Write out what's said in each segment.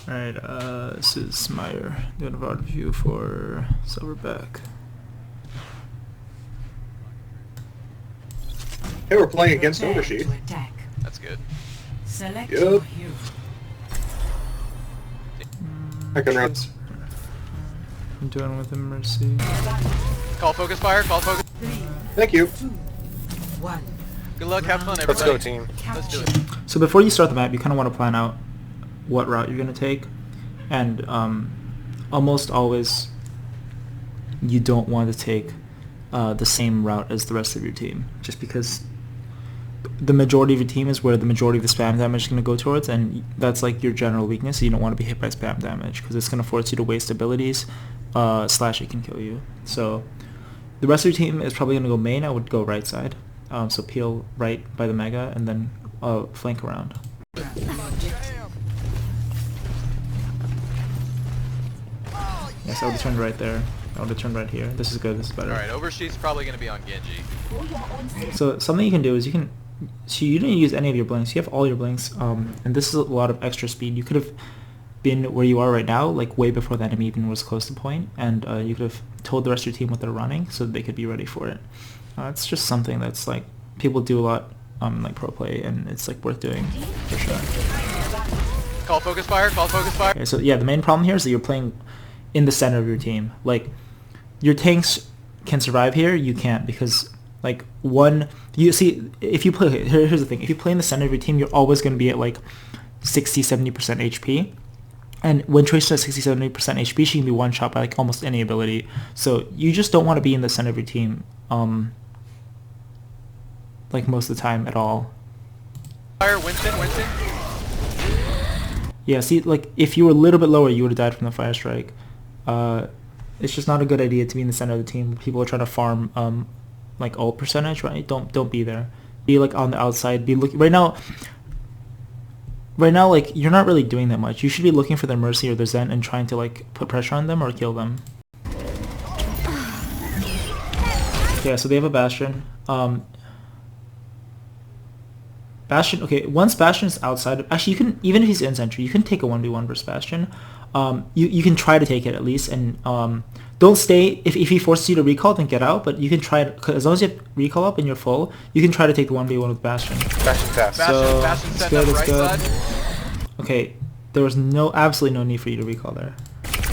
Alright, this is Meyer doing a VOD review for Silverback. Hey, we're playing against Oversheet. That's good. Select yep. I can run. I'm doing with him Mercy. Call focus fire, call focus. Thank you. Good luck, have fun, everybody. Let's go, team. Let's do it. So before you start the map, you kind of want to plan out what route you're going to take. And almost always, you don't want to take the same route as the rest of your team. Just because the majority of your team is where the majority of the spam damage is going to go towards, and that's like your general weakness. So you don't want to be hit by spam damage because it's going to force you to waste abilities, slash it can kill you. So the rest of your team is probably going to go main. I would go right side. So peel right by the mega and then flank around. Yes, I would have turned right there. I would have turned right here. This is good. This is better. Alright, Oversheet's probably going to be on Genji. So something you can do is you can... So you didn't use any of your blinks. You have all your blinks. And this is a lot of extra speed. You could have been where you are right now, like way before the enemy even was close to point. And you could have told the rest of your team what they're running so that they could be ready for it. It's just something that's like... People do a lot like pro play, and it's like worth doing for sure. Call focus fire, call focus fire. Okay, so yeah, the main problem here is that you're playing in the center of your team. Like, your tanks can survive here, you can't, because like you see, if you play, here's the thing, if you play in the center of your team, you're always going to be at like 60-70% HP, and when Tracer has 60-70% HP, she can be one shot by like almost any ability. So you just don't want to be in the center of your team like most of the time at all. Fire, Winston. Yeah, see, like if you were a little bit lower, you would have died from the fire strike. It's just not a good idea to be in the center of the team. People are trying to farm like ult percentage, right? Don't be there. Be like on the outside. Be looking right now. Like you're not really doing that much. You should be looking for their Mercy or their Zen and trying to like put pressure on them or kill them. Yeah, so they have a Bastion. Bastion, okay, once Bastion is outside, actually you can, even if he's in sentry, you can take a 1v1 versus Bastion. You can try to take it at least, and don't stay, if he forces you to recall, then get out, but you can try to, as long as you have recall up and you're full, you can try to take the 1v1 with Bastion. Bastion fast. So, Bastion it's set good, up it's right good. side. Okay, there was absolutely no need for you to recall there.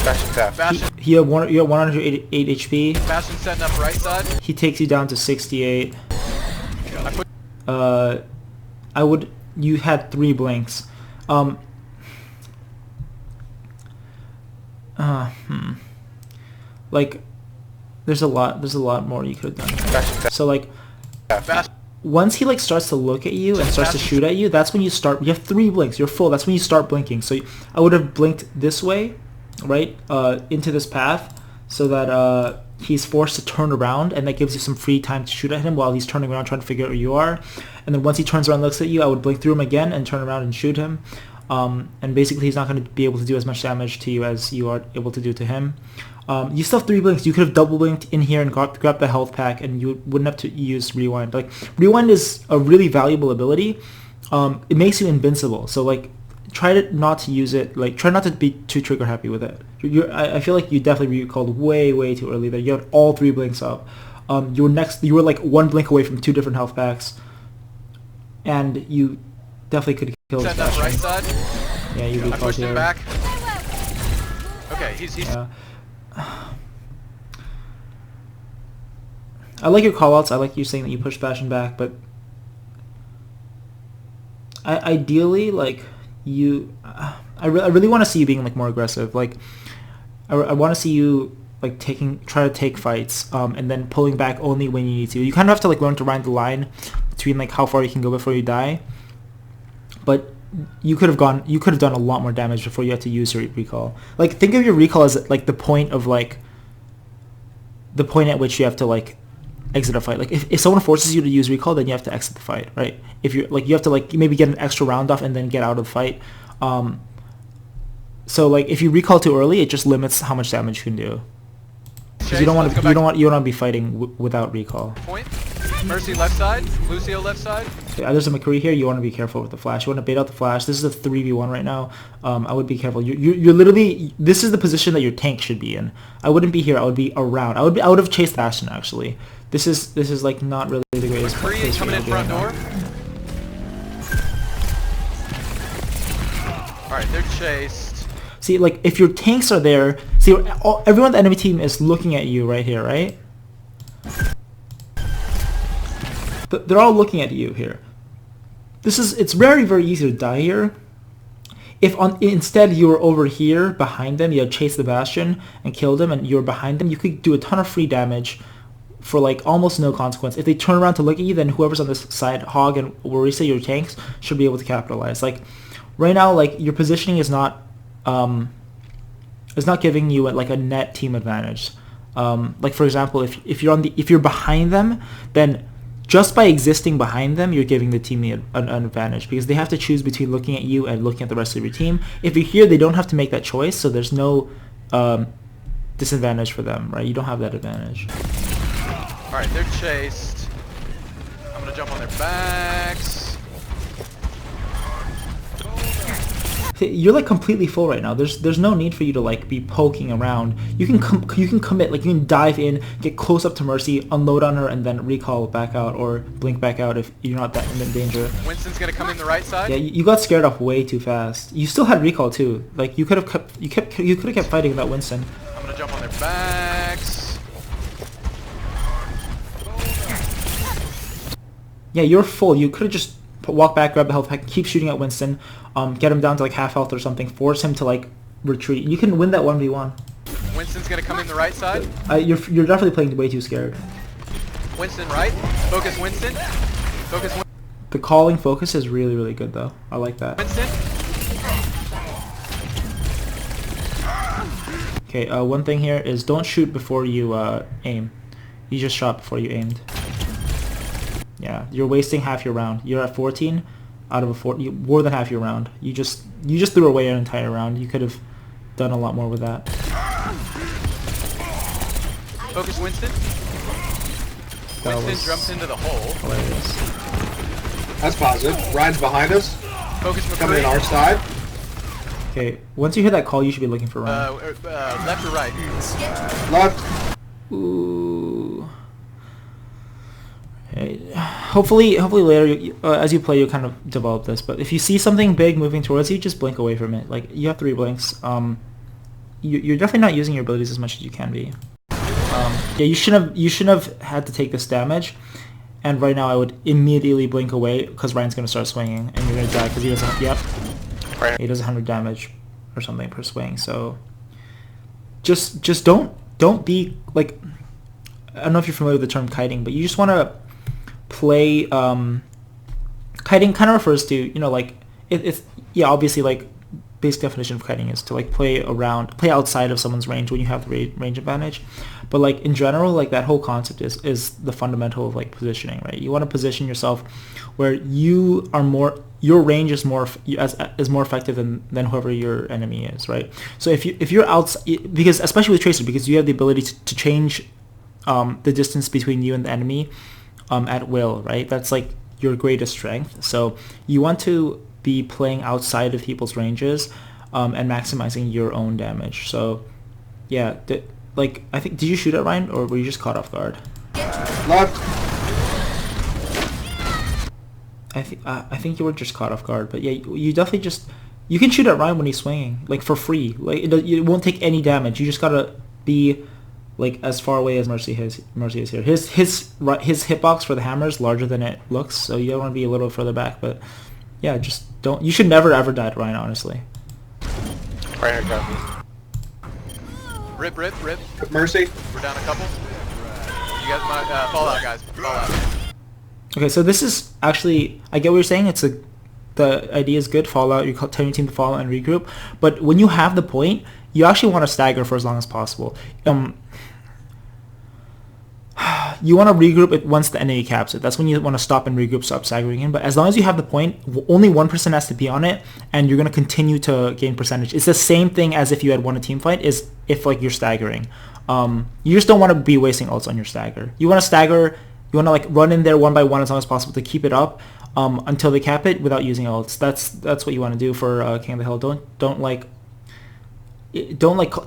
Bastion fast. Bastion. You have 108 HP. Bastion setting up right side. He takes you down to 68. You had 3 blinks. Like, there's a lot more you could have done. So like, once he like starts to look at you and starts to shoot at you, that's when you start. You have 3 blinks. You're full. That's when you start blinking. So I would have blinked this way, right, into this path, so that he's forced to turn around, and that gives you some free time to shoot at him while he's turning around trying to figure out where you are. And then once he turns around and looks at you, I would blink through him again and turn around and shoot him. And basically he's not going to be able to do as much damage to you as you are able to do to him. You still have 3 blinks. You could have double blinked in here and grabbed the health pack, and you wouldn't have to use Rewind. Like, Rewind is a really valuable ability. It makes you invincible. So like, try not to use it. Like, try not to be too trigger happy with it. I feel like you definitely recalled way too early there. You had all 3 blinks up. You were like 1 blink away from 2 different health packs, and you definitely could kill this Bastion. Right side. Yeah, you I pushed him back. Okay, he's I like your callouts. I like you saying that you push Bastion back, but ideally, like, I really want to see you being like more aggressive. Like, I want to see you like try to take fights, and then pulling back only when you need to. You kind of have to like learn to ride the line between like how far you can go before you die. But you could have done a lot more damage before you had to use your recall. Like, think of your recall as like the point at which you have to like exit a fight. Like, if someone forces you to use recall, then you have to exit the fight, right? If you're like, you have to like maybe get an extra round off and then get out of the fight. So like, if you recall too early, it just limits how much damage you can do. Because you don't want to be fighting without recall. Point. Mercy left side. Lucio left side. Okay, there's a McCree here. You want to be careful with the flash. You want to bait out the flash. This is a 3v1 right now. I would be careful. You're literally, this is the position that your tank should be in. I wouldn't be here. I would be around. I would have chased Bastion actually. This is like not really the greatest. McCree coming in front door. All right, they're chased. See, like if your tanks are there, see everyone on the enemy team is looking at you right here, right? They're all looking at you here. It's very, very easy to die here. If instead you were over here behind them, you had chased the Bastion and killed them, and you were behind them, you could do a ton of free damage for like almost no consequence. If they turn around to look at you, then whoever's on this side, Hog and Warisa, your tanks, should be able to capitalize. Like right now, like your positioning is not giving you like a net team advantage. Like for example, if you're behind them, then just by existing behind them, you're giving the team an advantage because they have to choose between looking at you and looking at the rest of your team. If you're here, they don't have to make that choice, so there's no disadvantage for them, right? You don't have that advantage. All right, they're chased. I'm gonna jump on their backs. You're like completely full right now. There's no need for you to like be poking around. You can commit, like you can dive in, get close up to Mercy, unload on her, and then recall back out or blink back out if you're not that in danger. Winston's gonna come in the right side. Yeah, you got scared off way too fast. You still had recall too. Like you could have kept fighting without Winston. I'm gonna jump on their backs. Yeah, you're full. You could have just walk back, grab the health pack, keep shooting at Winston, get him down to like half health or something, force him to like retreat. You can win that 1v1. Winston's gonna come in the right side. You're definitely playing way too scared. Winston right. Focus Winston. Focus Winston. The calling focus is really, really good though. I like that. Winston. Okay, one thing here is don't shoot before you aim. You just shot before you aimed. Yeah, you're wasting half your round. You're at 14 out of a 40, more than half your round. You just threw away an entire round. You could have done a lot more with that. Focus Winston. Winston jumps into the hole. Hilarious. That's positive. Ryan's behind us. Focus McCree. Coming in our side. Okay, once you hear that call, you should be looking for Ryan. Left or right? Left. Ooh. Okay. Hopefully later, as you play, you'll kind of develop this. But if you see something big moving towards you, just blink away from it. Like you have 3 blinks. You're definitely not using your abilities as much as you can be. Yeah, you shouldn't have had to take this damage. And right now, I would immediately blink away because Ryan's gonna start swinging, and you're gonna die because he doesn't. Yep. Right. He does 100 damage or something per swing. So just don't be like. I don't know if you're familiar with the term kiting, but you just want to play. Kiting kind of refers to, you know, like it's yeah, obviously like basic definition of kiting is to like play outside of someone's range when you have the range advantage. But like in general, like that whole concept is the fundamental of like positioning, right? You want to position yourself where you are more, your range is more effective than whoever your enemy is, right? So if you're outside, because especially with Tracer, because you have the ability to change the distance between you and the enemy at will, right? That's like your greatest strength. So you want to be playing outside of people's ranges and maximizing your own damage. So yeah, like I think, did you shoot at Ryan or were you just caught off guard? Left. I think you were just caught off guard, but yeah, you definitely you can shoot at Ryan when he's swinging, like for free. Like it won't take any damage. You just gotta be like as far away as Mercy is here. His hitbox for the hammer is larger than it looks, so you want to be a little further back. But yeah, just don't. You should never ever die to Ryan, honestly. Right here, go. Rip. Mercy. We're down a couple. You guys might fall out, guys. Fall out. Okay, so this is actually, I get what you're saying. The idea is good. Fall out. You're telling your team to fall out and regroup. But when you have the point, you actually want to stagger for as long as possible. You want to regroup it once the enemy caps it. That's when you want to stop and regroup, stop staggering in. But as long as you have the point, only 1% has to be on it, and you're going to continue to gain percentage. It's the same thing as if you had won a team fight, is if like you're staggering. You just don't want to be wasting ults on your stagger. You want to stagger You want to like run in there one by one as long as possible to keep it up until they cap it without using ults. That's what you want to do for King of the Hill. Don't like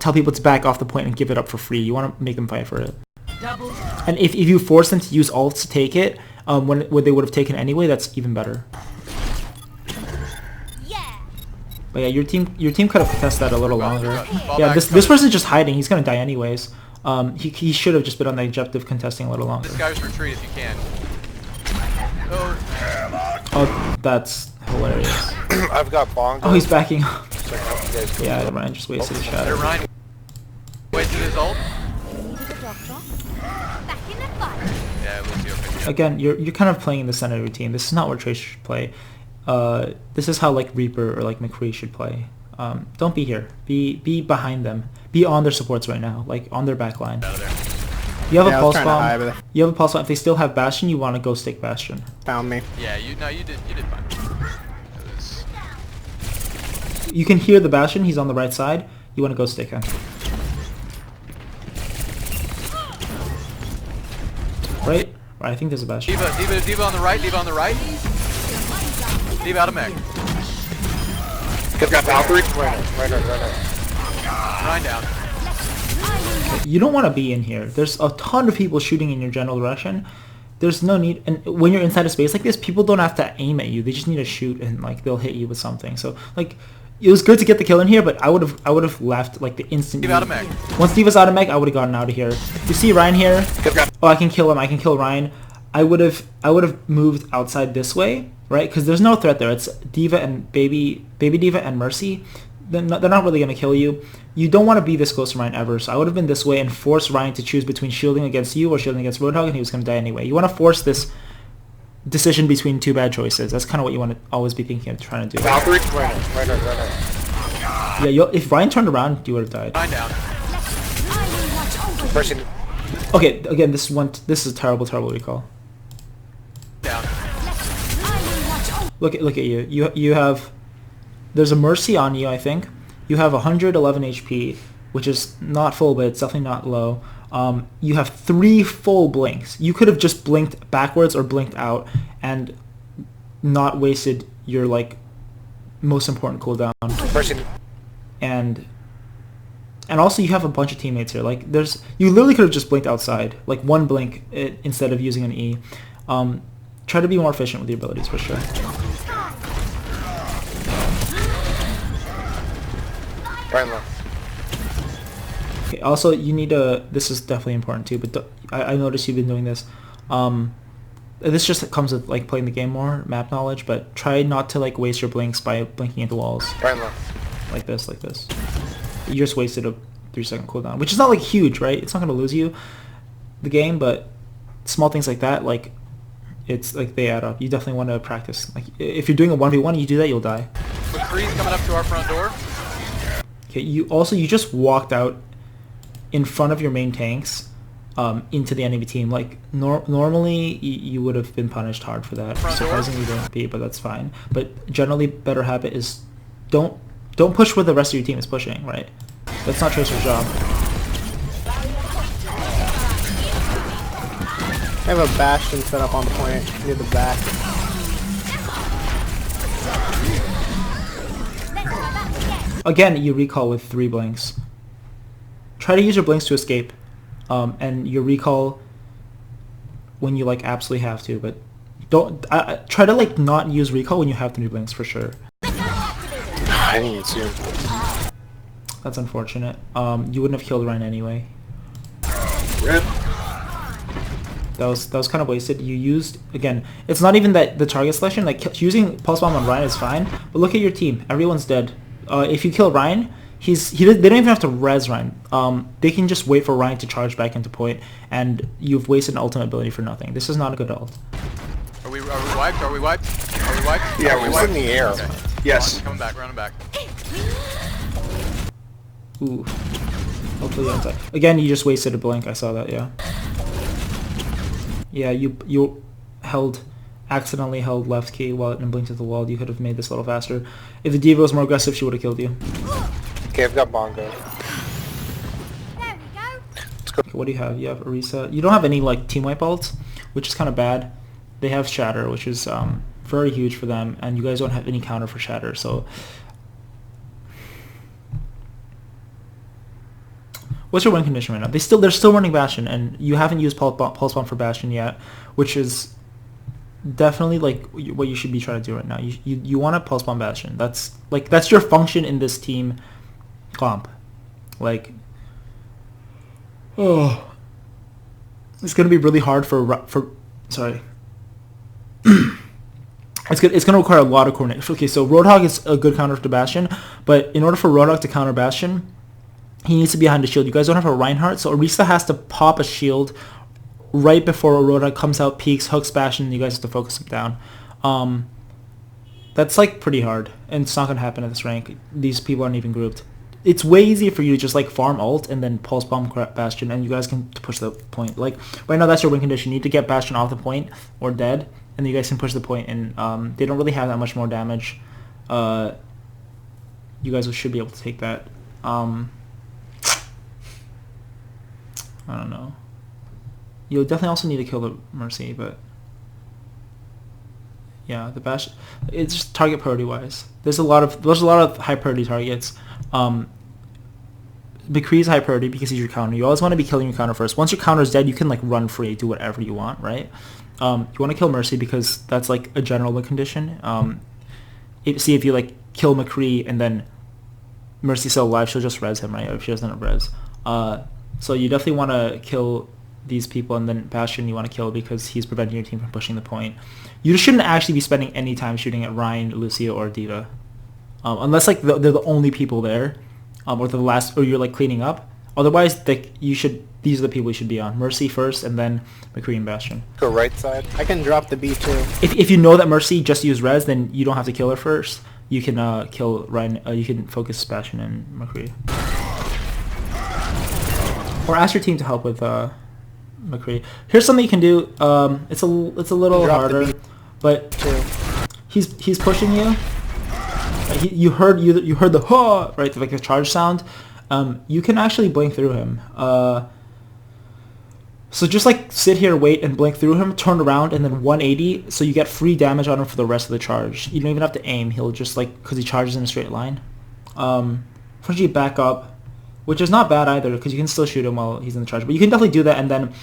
tell people to back off the point and give it up for free. You want to make them fight for it. And if you force them to use ults to take it when they would have taken anyway, that's even better. But yeah, your team could have tested that a little longer. Yeah, this person's just hiding. He's gonna die anyways. He should have just been on the objective contesting a little longer. This guy's retreat if you can. Oh, that's hilarious. I've got bongo. Oh, he's backing up. Yeah, Ryan just wasted a shot. Ryan wasted his ult. Yeah, Lucio. Again, you're kind of playing in the center of your team. This is not where Tracer should play. This is how like Reaper or like McCree should play. Don't be here. Be behind them. Be on their supports right now, like on their back line. You have a pulse bomb. You have a pulse bomb. If they still have Bastion, you want to go stick Bastion. Found me. Yeah, you did fine. You can hear the Bastion. He's on the right side. You want to go stick him. Right? I think there's a Bastion. D.Va on the right. D.Va on the right. D.Va out of mech. Got Valkyrie. Right. Ryan down. You don't want to be in here. There's a ton of people shooting in your general direction. There's no need, and when you're inside a space like this, people don't have to aim at you. They just need to shoot, and like they'll hit you with something. So like, it was good to get the kill in here, but I would have left like the instant. D.Va out of mech. Once D.Va's out of mech, I would have gotten out of here. You see Ryan here? Oh, I can kill him. I can kill Ryan. I would have moved outside this way, right? Because there's no threat there. It's D.Va and baby D.Va and Mercy. They're not really going to kill you. You don't want to be this close to Ryan ever, so I would have been this way and force Ryan to choose between shielding against you or shielding against Roadhog, and he was going to die anyway. You want to force this decision between two bad choices. That's kind of what you want to always be thinking of trying to do. Valkyrie. Right. Yeah, if Ryan turned around, you would have died. Ryan down. Person. Okay, again, this is a terrible recall. Down. Look at you. You have... There's a Mercy on you, I think. You have 111 HP, which is not full, but it's definitely not low. You have 3 full blinks. You could have just blinked backwards or blinked out and not wasted your like most important cooldown. Person. And also you have a bunch of teammates here. Like you literally could have just blinked outside, like one blink instead of using an E. Try to be more efficient with your abilities for sure. Right left. Okay, also, you need to... This is definitely important too, but I noticed you've been doing this. This just comes with like playing the game more, map knowledge, but try not to like waste your blinks by blinking into walls. Right left. Like this. You just wasted a 3-second cooldown, which is not like huge, right? It's not going to lose you the game, but small things like that, like it's like they add up. You definitely want to practice. Like if you're doing a 1v1, you do that, you'll die. McCree's coming up to our front door. Okay, you just walked out in front of your main tanks into the enemy team. Like normally you would have been punished hard for that. Surprisingly, you didn't be, but that's fine. But generally, better habit is don't push where the rest of your team is pushing. Right? That's not Tracer's job. I have a Bastion set up on the point near the back. Again, you recall with 3 blinks. Try to use your blinks to escape, and your recall when you like absolutely have to. But don't try to like not use recall when you have 3 blinks for sure. I didn't see him. That's unfortunate. You wouldn't have killed Ryan anyway. Rip. That was kind of wasted. You used, again, it's not even that the target selection. Like using pulse bomb on Ryan is fine, but look at your team. Everyone's dead. If you kill Ryan, they don't even have to res Ryan. They can just wait for Ryan to charge back into point, and you've wasted an ultimate ability for nothing. This is not a good ult. Are we wiped? Are we wiped? Yeah, we're in the air. Okay. Yes. Coming back, running back. Ooh. Hopefully outside. Again, you just wasted a blink. I saw that. Yeah. Yeah, you accidentally held left key while it blinked at the wall. You could have made this a little faster. If the D.Va was more aggressive, she would have killed you. Okay, I've got bongo. Okay, what do you have? You have Orisa. You don't have any like team wipe ults, which is kind of bad. They have Shatter, which is very huge for them, and you guys don't have any counter for Shatter. So, what's your win condition right now? They're still running Bastion, and you haven't used Pulse Bomb for Bastion yet, which is definitely like what you should be trying to do right now. You want to Pulse Bomb Bastion. That's your function in this team comp. Like, oh, it's gonna be really hard for sorry. It's going to require a lot of coordination. Okay, so Roadhog is a good counter to Bastion, but in order for Roadhog to counter Bastion, he needs to be behind a shield. You guys don't have a Reinhardt, so Orisa has to pop a shield right before a Roadhog comes out, peeks, hooks Bastion, and you guys have to focus him down. That's like pretty hard, and it's not going to happen at this rank. These people aren't even grouped. It's way easier for you to just like farm ult and then pulse bomb Bastion, and you guys can push the point. Like right now, that's your win condition. You need to get Bastion off the point or dead, and then you guys can push the point. And they don't really have that much more damage. You guys should be able to take that. I don't know. You'll definitely also need to kill the Mercy, but yeah, the Bastion. It's just target priority wise. There's a lot of high priority targets. McCree's high priority because he's your counter. You always want to be killing your counter first. Once your counter is dead, you can like run free, do whatever you want, right? You want to kill Mercy because that's like a general win condition. See if you like kill McCree and then Mercy's still alive, she'll just res him, right? If she doesn't have res. So you definitely want to kill these people, and then Bastion you want to kill because he's preventing your team from pushing the point. You shouldn't actually be spending any time shooting at Ryan, Lucio, or D.Va. Unless like they're the only people there, or you're like cleaning up. Otherwise, these are the people you should be on. Mercy first, and then McCree and Bastion. Go right side. I can drop the B too. If you know that Mercy just used res, then you don't have to kill her first. You can kill Ryan. You can focus Bastion and McCree, or ask your team to help with McCree. Here's something you can do. It's a little harder, but he's pushing you. You heard the huh, right, like the charge sound. You can actually blink through him. So just like sit here, wait, and blink through him, turn around, and then 180, so you get free damage on him for the rest of the charge. You don't even have to aim. He'll just like, because he charges in a straight line. First you back up, which is not bad either, because you can still shoot him while he's in the charge. But you can definitely do that, and then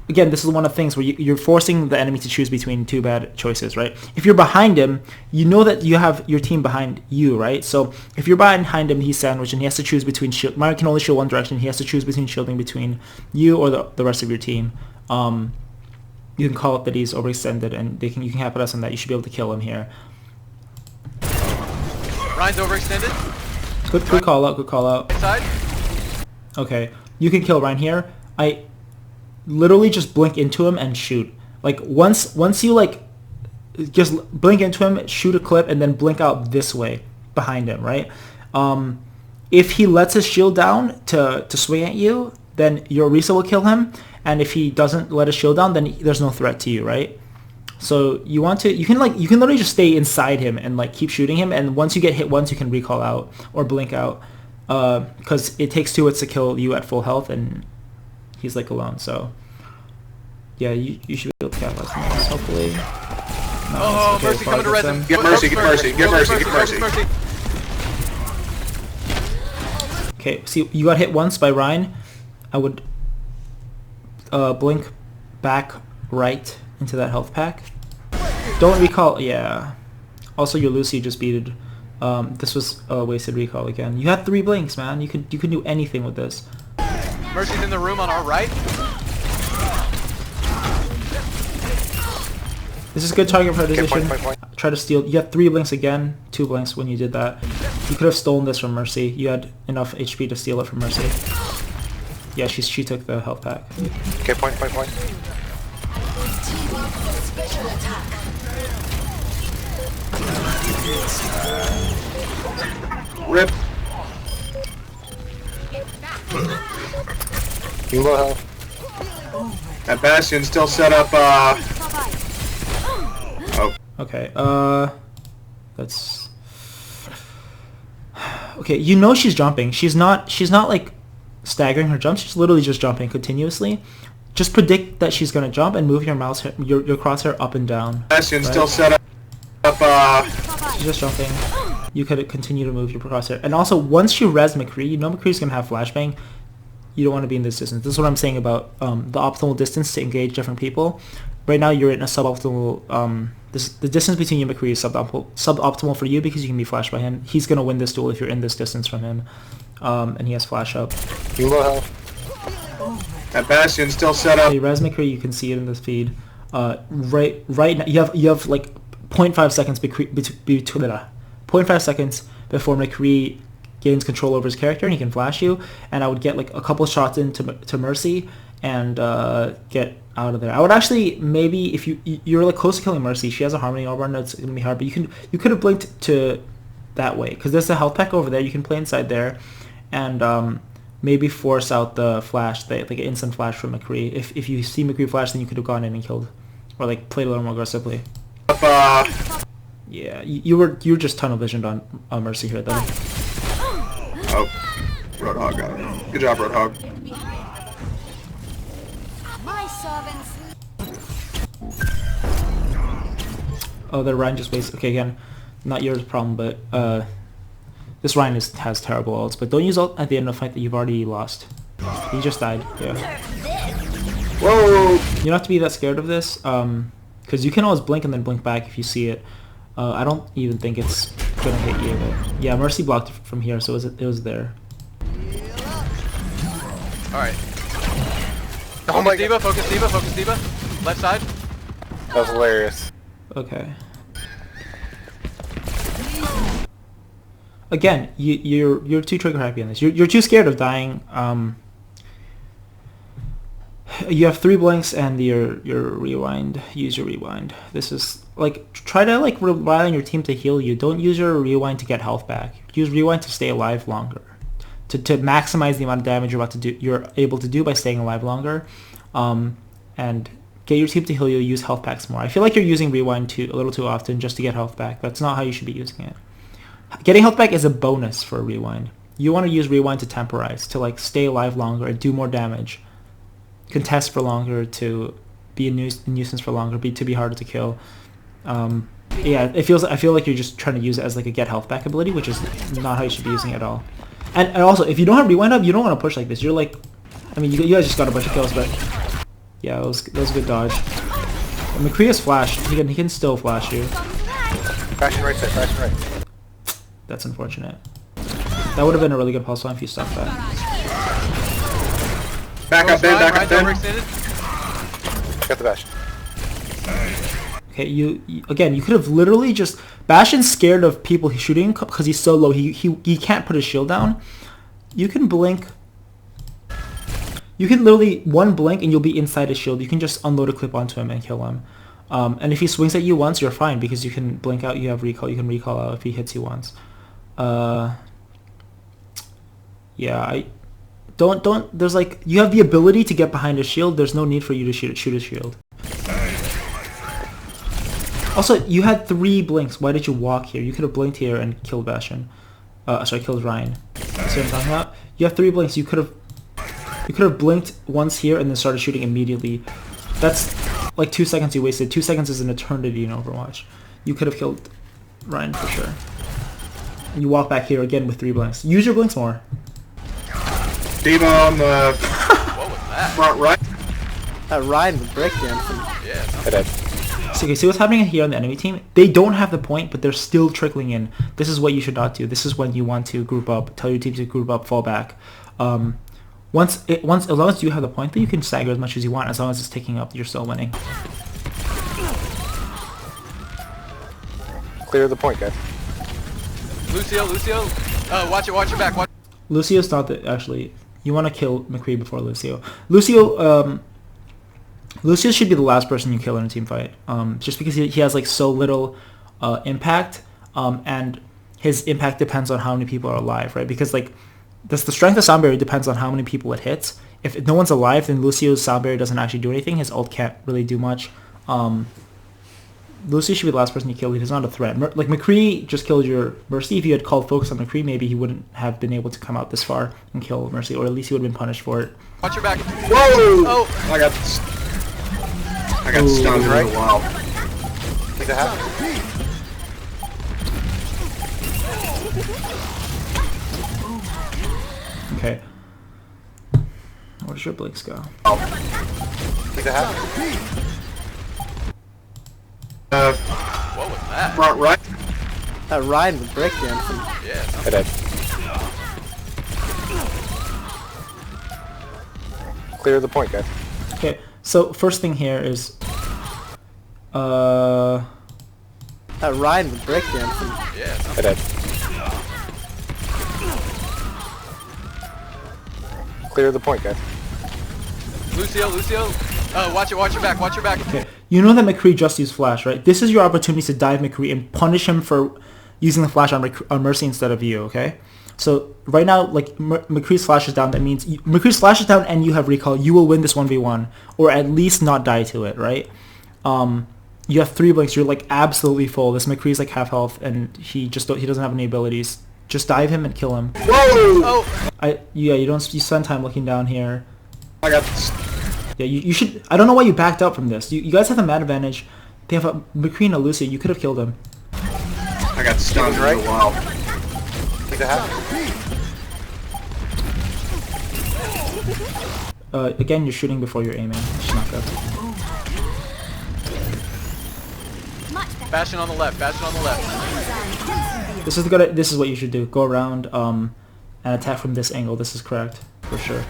again, this is one of the things where you're forcing the enemy to choose between two bad choices, right? If you're behind him, you know that you have your team behind you, right? So if you're behind him, he's sandwiched, and he has to choose between shield. Mario can only shield one direction. He has to choose between shielding between you or the rest of your team. You can call it that he's overextended, and you can capitalize on that. You should be able to kill him here. Ryan's overextended. Good call out. Good call out. Inside. Okay, you can kill Ryan here. I literally just blink into him and shoot. Like once you like just blink into him, shoot a clip, and then blink out this way behind him, right? If he lets his shield down to swing at you, then your Orisa will kill him, and if he doesn't let his shield down, then there's no threat to you, right? So you can literally just stay inside him and like keep shooting him, and once you get hit once, you can recall out or blink out, because it takes 2 hits to kill you at full health, and he's like alone. So yeah, you should be able to capitalize on this, hopefully. Oh, okay, Mercy coming to res him. Get Mercy. Okay, see, you got hit once by Ryan. I would blink back right into that health pack. Don't recall. Yeah. Also, your Lucy just beated. This was a wasted recall again. You had 3 blinks, man. You could do anything with this. Mercy's in the room on our right. This is good target prioritization. Point. Try to steal. You had 3 blinks again. 2 blinks when you did that. You could have stolen this from Mercy. You had enough HP to steal it from Mercy. Yeah, she took the health pack. Okay, point. Rip. You low health. That Bastion's still set up, Oh. Okay, that's... Okay, you know she's jumping. She's not like staggering her jumps. She's literally just jumping continuously. just predict that she's gonna jump and move your your crosshair up and down. Bastion right? still set up. She's just jumping. You could continue to move your crosshair. And also, once you res McCree, you know McCree's gonna have flashbang. You don't want to be in this distance. This is what I'm saying about the optimal distance to engage different people. Right now, you're in a suboptimal. The distance between you and McCree is suboptimal for you because you can be flashed by him. He's gonna win this duel if you're in this distance from him, and he has flash up. You low health. That Bastion still set up. Okay, res McCree, you can see it in this feed. Right now, you have like 0.5 seconds between 0.5 seconds before McCree gains control over his character and he can flash you, and I would get like a couple shots into Mercy and get out of there. I would actually, maybe if you're like close to killing Mercy, she has a Harmony Orb on, it's gonna be hard, but you could have blinked to that way because there's a health pack over there. You can play inside there and maybe force out the flash, like an instant flash from McCree. If you see McCree flash, then you could have gone in and killed, or like played a little more aggressively. Yeah, you were just tunnel visioned on Mercy here though. Oh, Roadhog got it. Good job, Roadhog. My servants. Oh, the Ryan just wasted. Okay, again, not your problem, but this Ryan has terrible ults. But don't use ult at the end of a fight that you've already lost. He just died. Yeah. Whoa! You don't have to be that scared of this, because you can always blink and then blink back if you see it. I don't even think it's gonna hit you. But yeah, Mercy blocked from here, so it was there. All right. Focus Diva, focus Diva, focus Diva. Left side. That was hilarious. Okay. Again, you're too trigger happy on this. You're too scared of dying. You have 3 blinks and your rewind. Use your rewind. This is like, try to like rely on your team to heal you. Don't use your rewind to get health back. Use rewind to stay alive longer. To maximize the amount of damage you're able to do by staying alive longer. And get your team to heal you. Use health packs more. I feel like you're using rewind a little too often just to get health back. That's not how you should be using it. Getting health back is a bonus for a rewind. You want to use rewind to temporize, to like stay alive longer and do more damage. Contest for longer, to be a nuisance for longer, to be harder to kill. Yeah, I feel like you're just trying to use it as like a get health back ability, which is not how you should be using it at all. And also, if you don't have rewind up, you don't want to push like this. You're like, I mean, you guys just got a bunch of kills, but yeah, that was a good dodge. And McCree has flash. He can still flash you. Fashion right side, fashion right. That's unfortunate. That would have been a really good pulse line if you stopped that. Back up, Ben, back up, Ben. Got the Bastion. Okay, you again, you could have literally just... Bastion's scared of people he's shooting because he's so low. He can't put his shield down. You can blink. You can literally one blink and you'll be inside his shield. You can just unload a clip onto him and kill him. And if he swings at you once, you're fine because you can blink out. You have recall. You can recall out if he hits you once. Yeah, don't. There's like, you have the ability to get behind his shield. There's no need for you to shoot his shield. Also, you had 3 blinks. Why did you walk here? You could have blinked here and killed Bastion. Sorry, killed Ryan. See what I'm talking about? You have 3 blinks. You could have blinked once here and then started shooting immediately. That's like 2 seconds you wasted. 2 seconds is an eternity in Overwatch. You could have killed Ryan for sure. And you walk back here again with 3 blinks. Use your blinks more. Diva on the What was that? front right. That Ryan was breakdancing. Yeah. I did. So, okay, see what's happening here on the enemy team? They don't have the point, but they're still trickling in. This is what you should not do. This is when you want to group up. Tell your team to group up, fall back. As long as you have the point, then you can stagger as much as you want. As long as it's ticking up, you're still winning. Clear the point, guys. Lucio. Watch your back. Watch. Lucio's not the... Actually, you want to kill McCree before Lucio. Lucio should be the last person you kill in a team fight. Just because he has like so little impact, and his impact depends on how many people are alive, right? Because like the strength of sound barrier depends on how many people it hits. If no one's alive, then Lucio's sound barrier doesn't actually do anything. His ult can't really do much. Lucy should be the last person you kill. He's not a threat. Like McCree just killed your Mercy. If you had called focus on McCree, maybe he wouldn't have been able to come out this far and kill Mercy, or at least he would have been punished for it. Watch your back. Whoa! Oh! I got stunned right? for a while. Think that happened? Okay. Where does your blinks go? Think that happened? What was that? Front right. That Ryan with breakdancing. Yeah. I did. Clear the point, guys. Okay, so first thing here is... That Ryan with breakdancing. Yeah. I did. Clear the point, guys. Lucio. Watch your back. Watch your back. Okay, you know that McCree just used Flash, right? This is your opportunity to dive McCree and punish him for using the Flash on Mercy instead of you, okay? So right now, like, McCree's Flash is down. That means McCree's Flash is down and you have recall. You will win this 1v1, or at least not die to it, right? You have 3 blinks. You're like absolutely full. This McCree's like half health, and he doesn't have any abilities. Just dive him and kill him. Whoa! Oh! You spend time looking down here. I got Yeah, you should. I don't know why you backed up from this. You guys have the mad advantage. They have a McCree and a Lucy. You could have killed him. I got stunned for a while. Think that happened? Again, you're shooting before you're aiming. It's not good. Bastion on the left. This is what you should do. Go around and attack from this angle. This is correct for sure.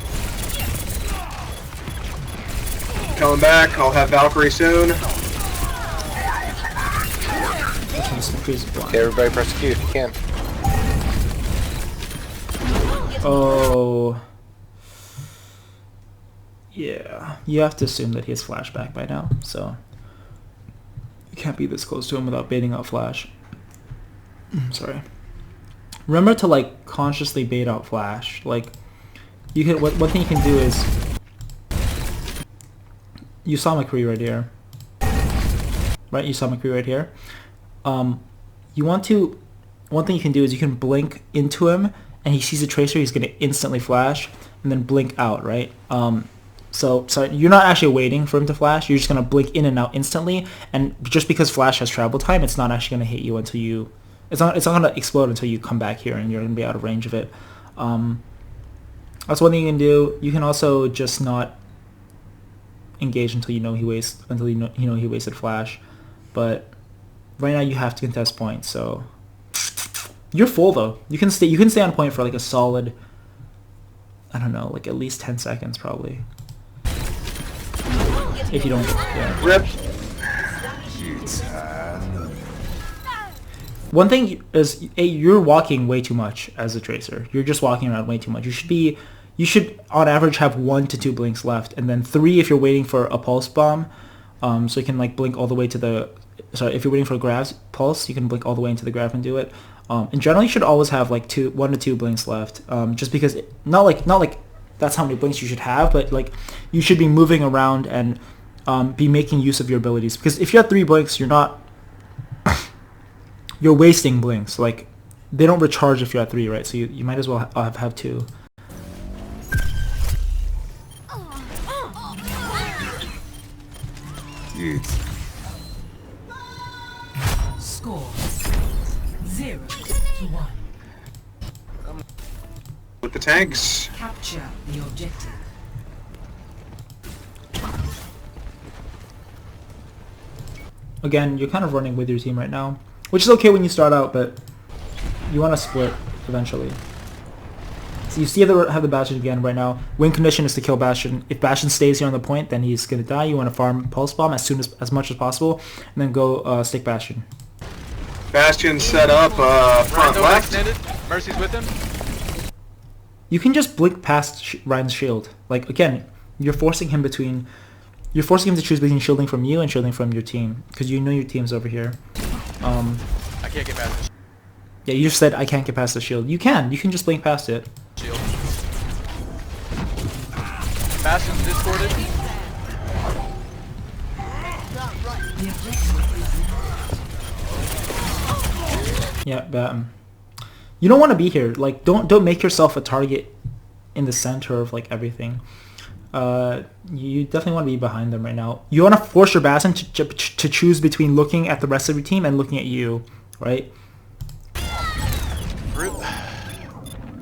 Coming back. I'll have Valkyrie soon. Okay, everybody press Q if you can. Oh. Yeah. You have to assume that he has flashback by now, so you can't be this close to him without baiting out Flash. Sorry. Remember to like consciously bait out Flash. Like you can. One thing you can do is you saw McCree right here. Right, you saw McCree right here. You want to. One thing you can do is you can blink into him, and he sees a tracer. He's gonna instantly flash, and then blink out. Right. So you're not actually waiting for him to flash. You're just gonna blink in and out instantly. And just because Flash has travel time, it's not actually gonna hit you until you. It's not gonna explode until you come back here, and you're gonna be out of range of it. That's one thing you can do. You can also just not engage until you know he wasted Flash. But right now you have to contest points, so you're full though. You can stay on point for like a solid, I don't know, like at least 10 seconds probably. If you don't Rip. One thing is you're walking way too much as a tracer. You're just walking around way too much. You should on average have 1 to 2 blinks left, and then 3 if you're waiting for a pulse bomb. So you can like blink all the way to the. Sorry, if you're waiting for a Grav's pulse, you can blink all the way into the Grav and do it. In general, you should always have like 1 to 2 blinks left. Just because not like that's how many blinks you should have, but like you should be moving around and be making use of your abilities. Because if you have 3 blinks, you're not. You're wasting blinks. Like they don't recharge if you're at 3, right? So you might as well have 2. Score 0-1. With the tanks. Capture the objective. Again, you're kind of running with your team right now, which is okay when you start out, but you want to split eventually. So you see have the Bastion again right now. Win condition is to kill Bastion. If Bastion stays here on the point, then he's going to die. You want to farm Pulse Bomb as much as possible, and then go stick Bastion. Bastion set up front Rhino left. extended. Mercy's with him. You can just blink past Ryan's shield. Like again, you're forcing him to choose between shielding from you and shielding from your team, because you know your team's over here. I can't get past this Yeah, you just said I can't get past the shield. You can just blink past it. shield. Bastion's discorded. The objective is now. Yeah, you don't want to be here. Like, don't make yourself a target in the center of like everything. You definitely want to be behind them right now. You want to force your Bastion to choose between looking at the rest of your team and looking at you, right?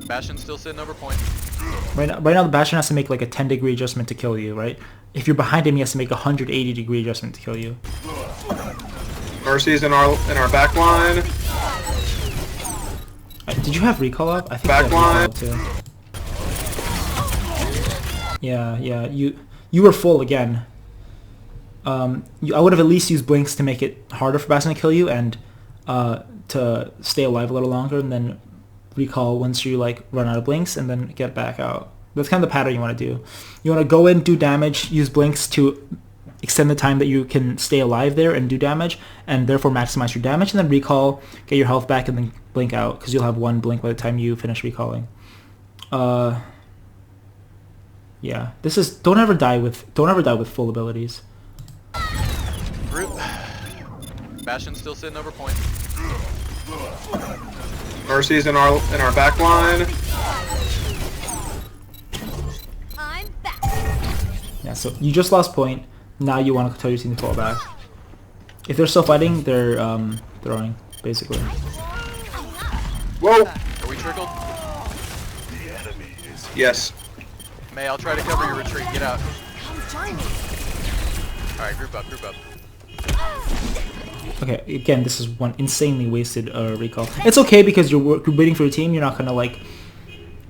Bastion's still sitting over point. Right now, the Bastion has to make like a 10-degree adjustment to kill you, right? If you're behind him, he has to make a 180-degree adjustment to kill you. Mercy's in our back line. Did you have recall up? I think Back you had recall up too. Yeah, you were full again. I would have at least used blinks to make it harder for Bastion to kill you and to stay alive a little longer, and then recall once you like run out of blinks and then get back out. That's kind of the pattern you want to do. You want to go in, do damage, use blinks to extend the time that you can stay alive there and do damage, and therefore maximize your damage, and then recall, get your health back, and then blink out, because you'll have one blink by the time you finish recalling. Yeah, this is don't ever die with full abilities. Bastion's still sitting over point. Mercy's in our back line. I'm back. Yeah, so you just lost point. Now you want to tell your team to fall back. If they're still fighting, they're throwing, basically. Whoa! Are we trickled? Yes. May, I'll try to cover your retreat. Get out. Come join me. Alright, group up, group up. Okay, again, this is one insanely wasted recall. It's okay because you're waiting for your team. You're not gonna like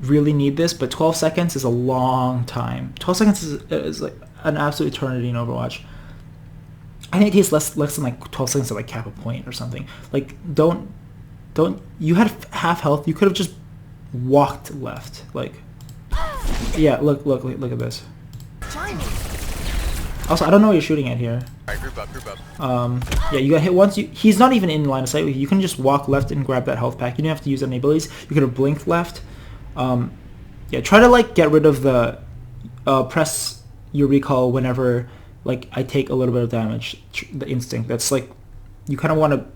really need this, but 12 seconds is a long time. 12 seconds is like an absolute eternity in Overwatch. I think it takes less than like 12 seconds to like cap a point or something. Like don't. You had half health. You could have just walked left. Like, yeah. Look at this. Join me. Also, I don't know what you're shooting at here. Alright, group up, group up. Yeah, you got hit once. He's not even in line of sight with you. You can just walk left and grab that health pack. You didn't have to use any abilities. You could have blinked left. Yeah, try to like get rid of the press your recall whenever like I take a little bit of damage. The instinct. That's like you kind of want to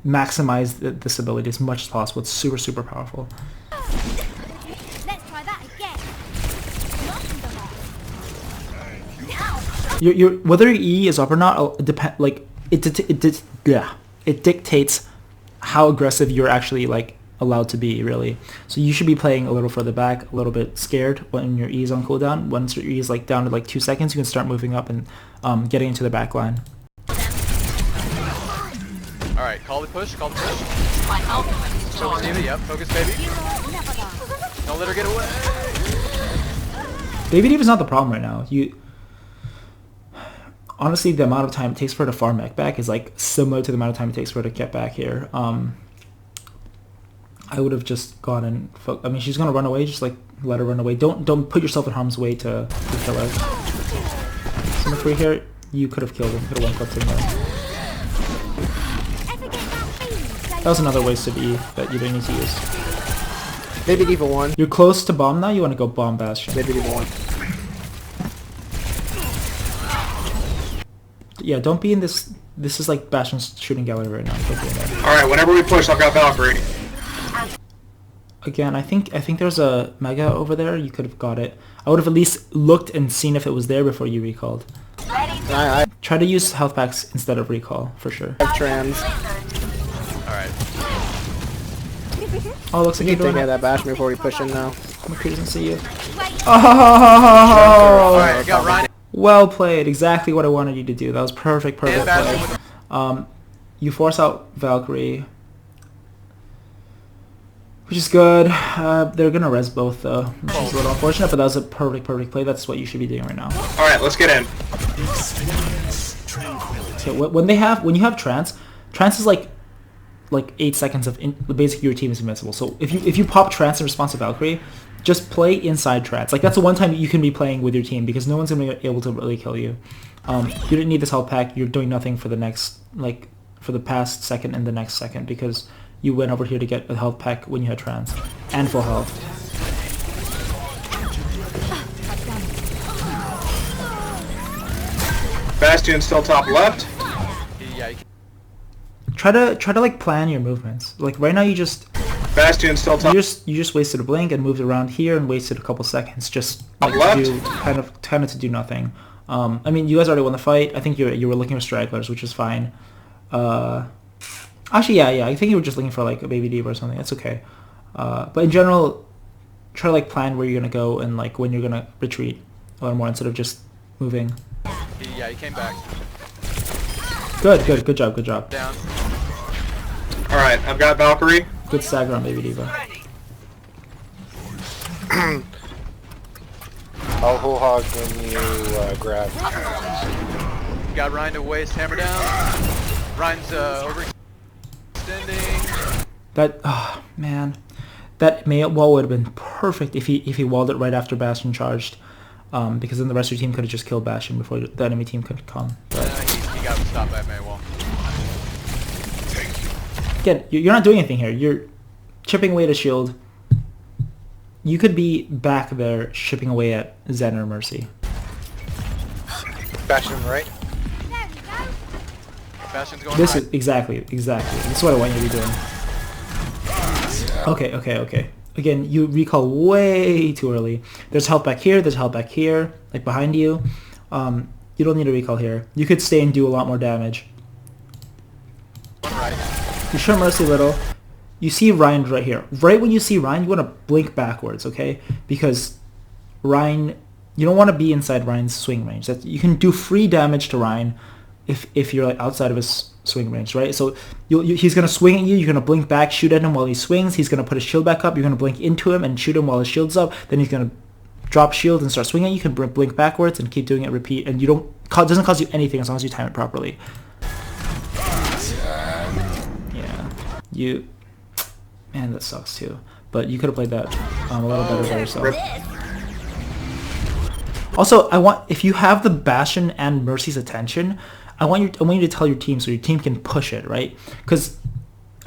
maximize this ability as much as possible. It's super powerful. Let's try that again. Your whether your E is up or not depend like it dictates how aggressive you're actually like allowed to be, really. So you should be playing a little further back, a little bit scared when your E is on cooldown. Once your E is like down to like 2 seconds, you can start moving up and getting into the back line. Alright, call the push, call the push. Focus, Diva, yep, focus, baby. Don't let her get away. Baby Diva's not the problem right now. Honestly, the amount of time it takes for her to farm mech back is like similar to the amount of time it takes for her to get back here. I would have just gone and I mean, she's gonna run away. Just like let her run away. Don't put yourself in harm's way to kill her. So if we're here, you could have killed him. Could have one-clipped him there. That was another wasted E that you didn't need to use. Maybe Diva 1. You're close to bomb now. You want to go bomb Bastion. Maybe Diva 1. Yeah, don't be in this. This is like Bastion's shooting gallery right now. Don't be in there. Alright, whenever we push, I'll grab Valkyrie. Again, I think there's a Mega over there. You could have got it. I would have at least looked and seen if it was there before you recalled. I Try to use health packs instead of recall, for sure. have trans. Alright. Oh, looks like You you're can take doing out it. that bash before we push in now. McCree doesn't see you. Alright, I got Ryan. Well played. Exactly what I wanted you to do. That was perfect And Bastion play. with You force out Valkyrie, which is good. They're gonna res both though, which is a little unfortunate, but that was a perfect play. That's what you should be doing right now. Alright, let's get in. Okay, when you have trance is like 8 seconds of basically your team is invincible. So if you pop trance in response to Valkyrie, just play inside trance. Like that's the one time you can be playing with your team because no one's gonna be able to really kill you. You didn't need this health pack. You're doing nothing for the next for the past second and the next second because you went over here to get a health pack when you had trance and full health. Bastion still top left. Yeah, you Try to like plan your movements. Like right now you just Bastion still top. you just wasted a blink and moved around here and wasted a couple seconds just like Left. to do kind of to do nothing. I mean, you guys already won the fight. I think you were looking for stragglers, which is fine. Actually, yeah. I think you were just looking for like a baby diva or something. That's okay. But in general, try to like plan where you're gonna go and like when you're gonna retreat a little more instead of just moving. yeah, he came back. Good job. Down. Alright, I've got Valkyrie. Good stagger on baby diva. I'll whole hog when you grab. Got Ryan to waist, hammer down. Ryan's overextending. That man, that wall would have been perfect if he walled it right after Bastion charged, because then the rest of your team could have just killed Bastion before the enemy team could come. But He got stopped by May wall. again, you're not doing anything here. You're chipping away at a shield. You could be back there chipping away at Zen or Mercy. Bastion right. There we go. Bastion's going This right. is exactly. This is what I want you to be doing. Okay. Again, you recall way too early. There's health back here. There's health back here, like behind you. You don't need to recall here. You could stay and do a lot more damage. Right. You show Mercy a little. You see Ryan right here. Right when you see Ryan, you want to blink backwards, okay? Because Ryan, you don't want to be inside Ryan's swing range. You can do free damage to Ryan if you're like outside of his swing range, right? So he's going to swing at you. You're going to blink back, shoot at him while he swings. He's going to put his shield back up. You're going to blink into him and shoot him while his shield's up. Then he's going to drop shield and start swinging. You can blink backwards and keep doing it, repeat. And it doesn't cost you anything as long as you time it properly. Yeah. Man, that sucks too. But you could have played that a little better by yourself. Also, if you have the Bastion and Mercy's attention, I want you to tell your team so your team can push it, right? Because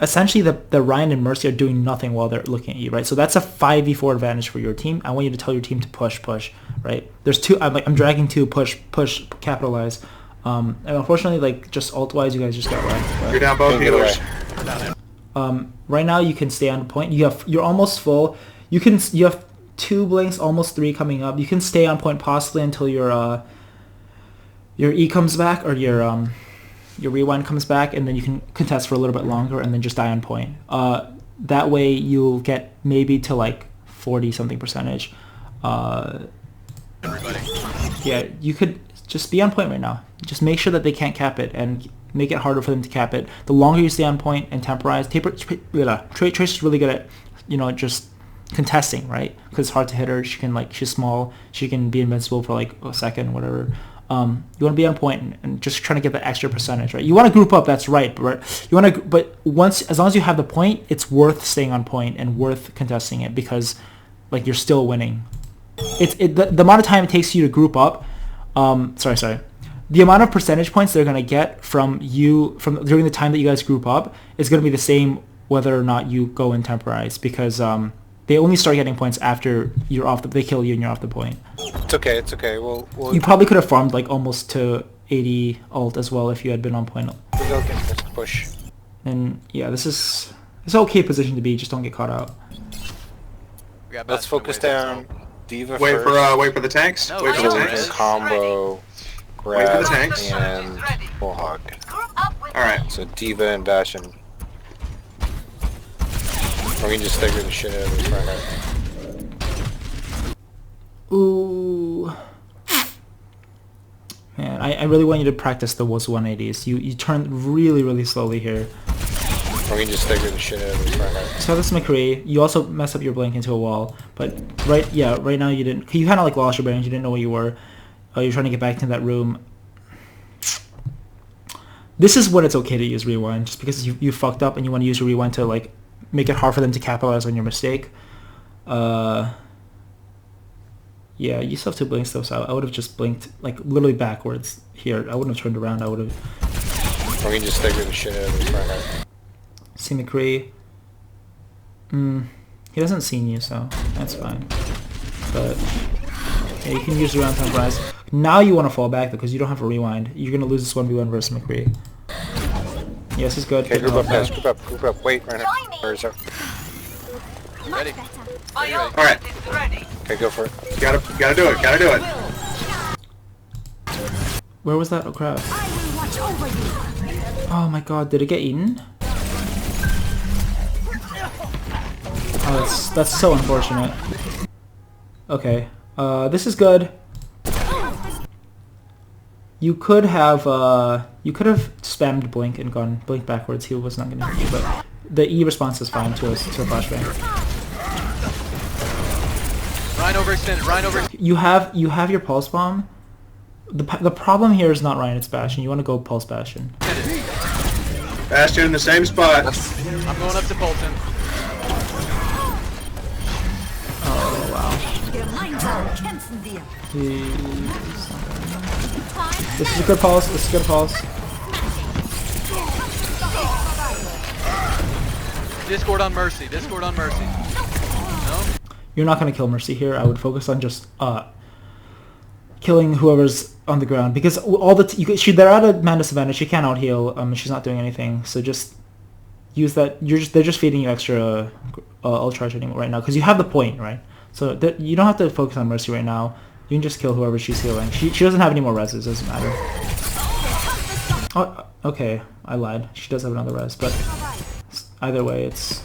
essentially the Ryan and Mercy are doing nothing while they're looking at you, right? So that's a 5v4 advantage for your team. I want you to tell your team to push, right? There's two. I'm dragging two, push, capitalize. And unfortunately, like just ult-wise, you guys just got wrecked. You're down both healers. Right now you can stay on point. You're almost full. You have 2 blinks, almost 3 coming up. You can stay on point possibly until your E comes back or your rewind comes back, and then you can contest for a little bit longer and then just die on point. That way you'll get maybe to like 40 something percentage. Everybody. Yeah, you could just be on point right now. Just make sure that they can't cap it and make it harder for them to cap it. The longer you stay on point and temporize, Trace is really good at, just contesting, right? Because it's hard to hit her. She's small. She can be invincible for like a second, whatever. You want to be on point and just trying to get the extra percentage, right? You want to group up, that's right, but as long as you have the point, it's worth staying on point and worth contesting it because, like, you're still winning. The amount of time it takes you to group up. Sorry. The amount of percentage points they're gonna get from during the time that you guys group up is gonna be the same whether or not you go and temporize because they only start getting points after you're off. They kill you and you're off the point. It's okay. We'll You probably could have farmed like almost to 80 ult as well if you had been on point. go get this push. And yeah, it's an okay position to be. Just don't get caught out. We got Let's Bastion focus to waist. down Diva first. Wait for the tanks. No, Wait for the no, tanks. Red. Combo, Wait for the grab, tanks. and full hog. Alright. So Diva and Bastion. Or we can just stagger the shit out of this right now. Ooh. Man, I really want you to practice the was 180s. You turn really, really slowly here. Or we can just stagger the shit out of this right now. So this McCree, you also mess up your blink into a wall, but right now you didn't. You kind of like lost your bearings. You didn't know where you were. You're trying to get back into that room. This is when it's okay to use rewind, just because you fucked up and you want to use your rewind to like make it hard for them to capitalize on your mistake. Yeah, you still have 2 blinks though, so I would have just blinked like literally backwards here. I wouldn't have turned around. I would have. Or we can just stagger the shit out of this right now. See McCree. He hasn't seen you, so that's fine. But yeah, you can use the round temporize. Now you want to fall back though, because you don't have a rewind. You're gonna lose this 1v1 versus McCree. Yes, is good. Okay, Good group up, help. guys. Group up. Wait, right now. Where is it? Much Ready. better. Ready. Alright, Okay, go for it. gotta do it, gotta do it. Where was that? Oh crap. I will watch over you. Oh my god, did it get eaten? Oh, that's so unfortunate. Okay, this is good. You could have spammed blink and gone blink backwards. He was not gonna hit you, but the E response is fine to a flashbang. Ryan overextended. Ryan overextended. You have your pulse bomb. The problem here is not Ryan, it's Bastion. You want to go pulse Bastion. Bastion in the same spot. I'm going up to Bolton. Oh wow. This is a good pulse. This is a good pulse. Discord on Mercy. Discord on Mercy. No? You're not gonna kill Mercy here. I would focus on just killing whoever's on the ground because all they're at a man disadvantage. She can't out heal. She's not doing anything. So just use that. They're just feeding you extra ultra charge right now because you have the point, right? So you don't have to focus on Mercy right now. You can just kill whoever she's healing. She doesn't have any more reses. Doesn't matter. Oh, okay. I lied. She does have another res, but either way, it's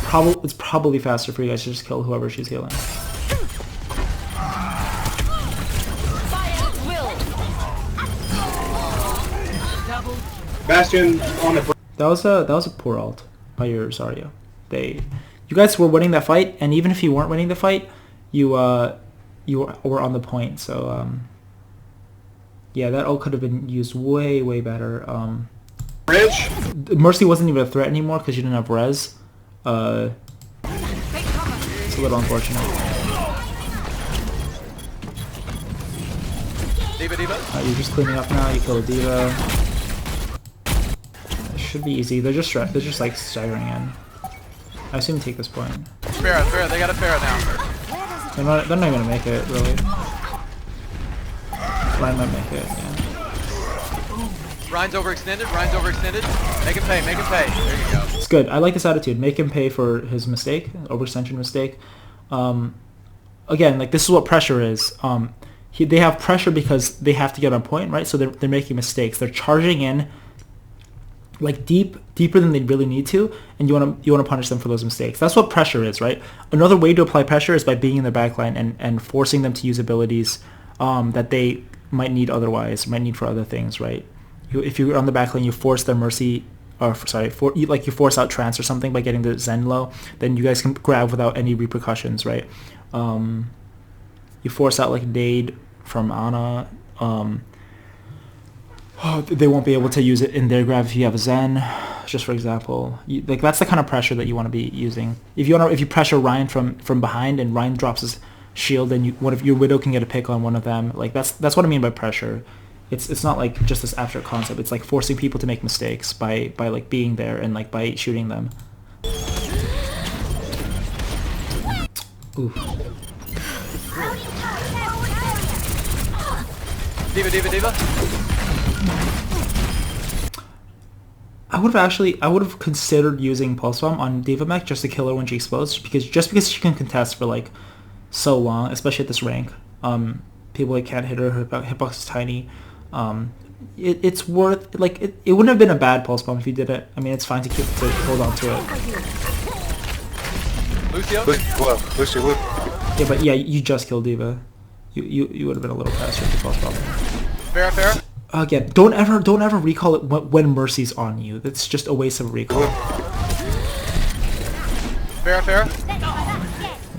probably faster for you guys to just kill whoever she's healing. Bastion on the. That was a poor ult by your Zarya. You guys were winning that fight, and even if you weren't winning the fight, you were on the point. So yeah, that ult could have been used way better. Bridge. Mercy wasn't even a threat anymore because you didn't have res. It's a little unfortunate. D.Va. You're just cleaning up now. You kill a D.Va. It should be easy. They're just like staggering in. I assume take this point. Pharah. They got a Pharah now. They're not even gonna make it really. Ryan might make it. Yeah. Ryan's overextended. Make him pay. There you go. It's good. I like this attitude. Make him pay for his mistake, overextension mistake. Again, like this is what pressure is. They have pressure because they have to get on point, right? So they're making mistakes. They're charging in like deeper than they really need to, and you want to punish them for those mistakes. That's what pressure is, right? Another way to apply pressure is by being in their backline and forcing them to use abilities that they might need otherwise, might need for other things, right? If you're on the backline, you force their Mercy, you force out Trance or something by getting the Zen low, then you guys can grab without any repercussions, right? You force out like Nade from Ana. They won't be able to use it in their grab if you have a Zen, just for example. Like that's the kind of pressure that you want to be using. If you pressure Ryan from behind and Ryan drops his shield, then one of your Widow can get a pick on one of them. Like that's what I mean by pressure. It's not like just this abstract concept. It's like forcing people to make mistakes by like being there and like by shooting them. Oof. D.Va. I would have considered using Pulse Bomb on D.Va Mech just to kill her when she explodes, because she can contest for like so long, especially at this rank. People like can't hit her. Her hitbox is tiny. It's worth like it wouldn't have been a bad Pulse Bomb if you did it. I mean, it's fine to hold on to it. Lucio. Yeah, but yeah, you just killed D.Va. You would have been a little faster with the Pulse Bomb. Pharah. Again, don't ever recall it when Mercy's on you. That's just a waste of recall. Pharah.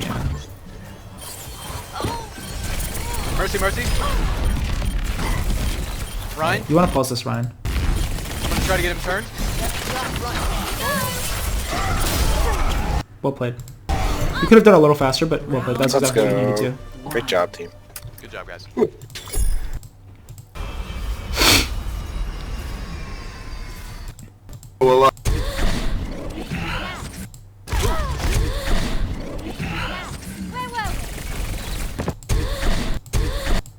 Yeah. Mercy. Ryan. You want to pulse this, Ryan? I'm gonna try to get him turned. Well played. You could have done a little faster, but well played. That's exactly what you needed to. Great job, team. Good job, guys. Well,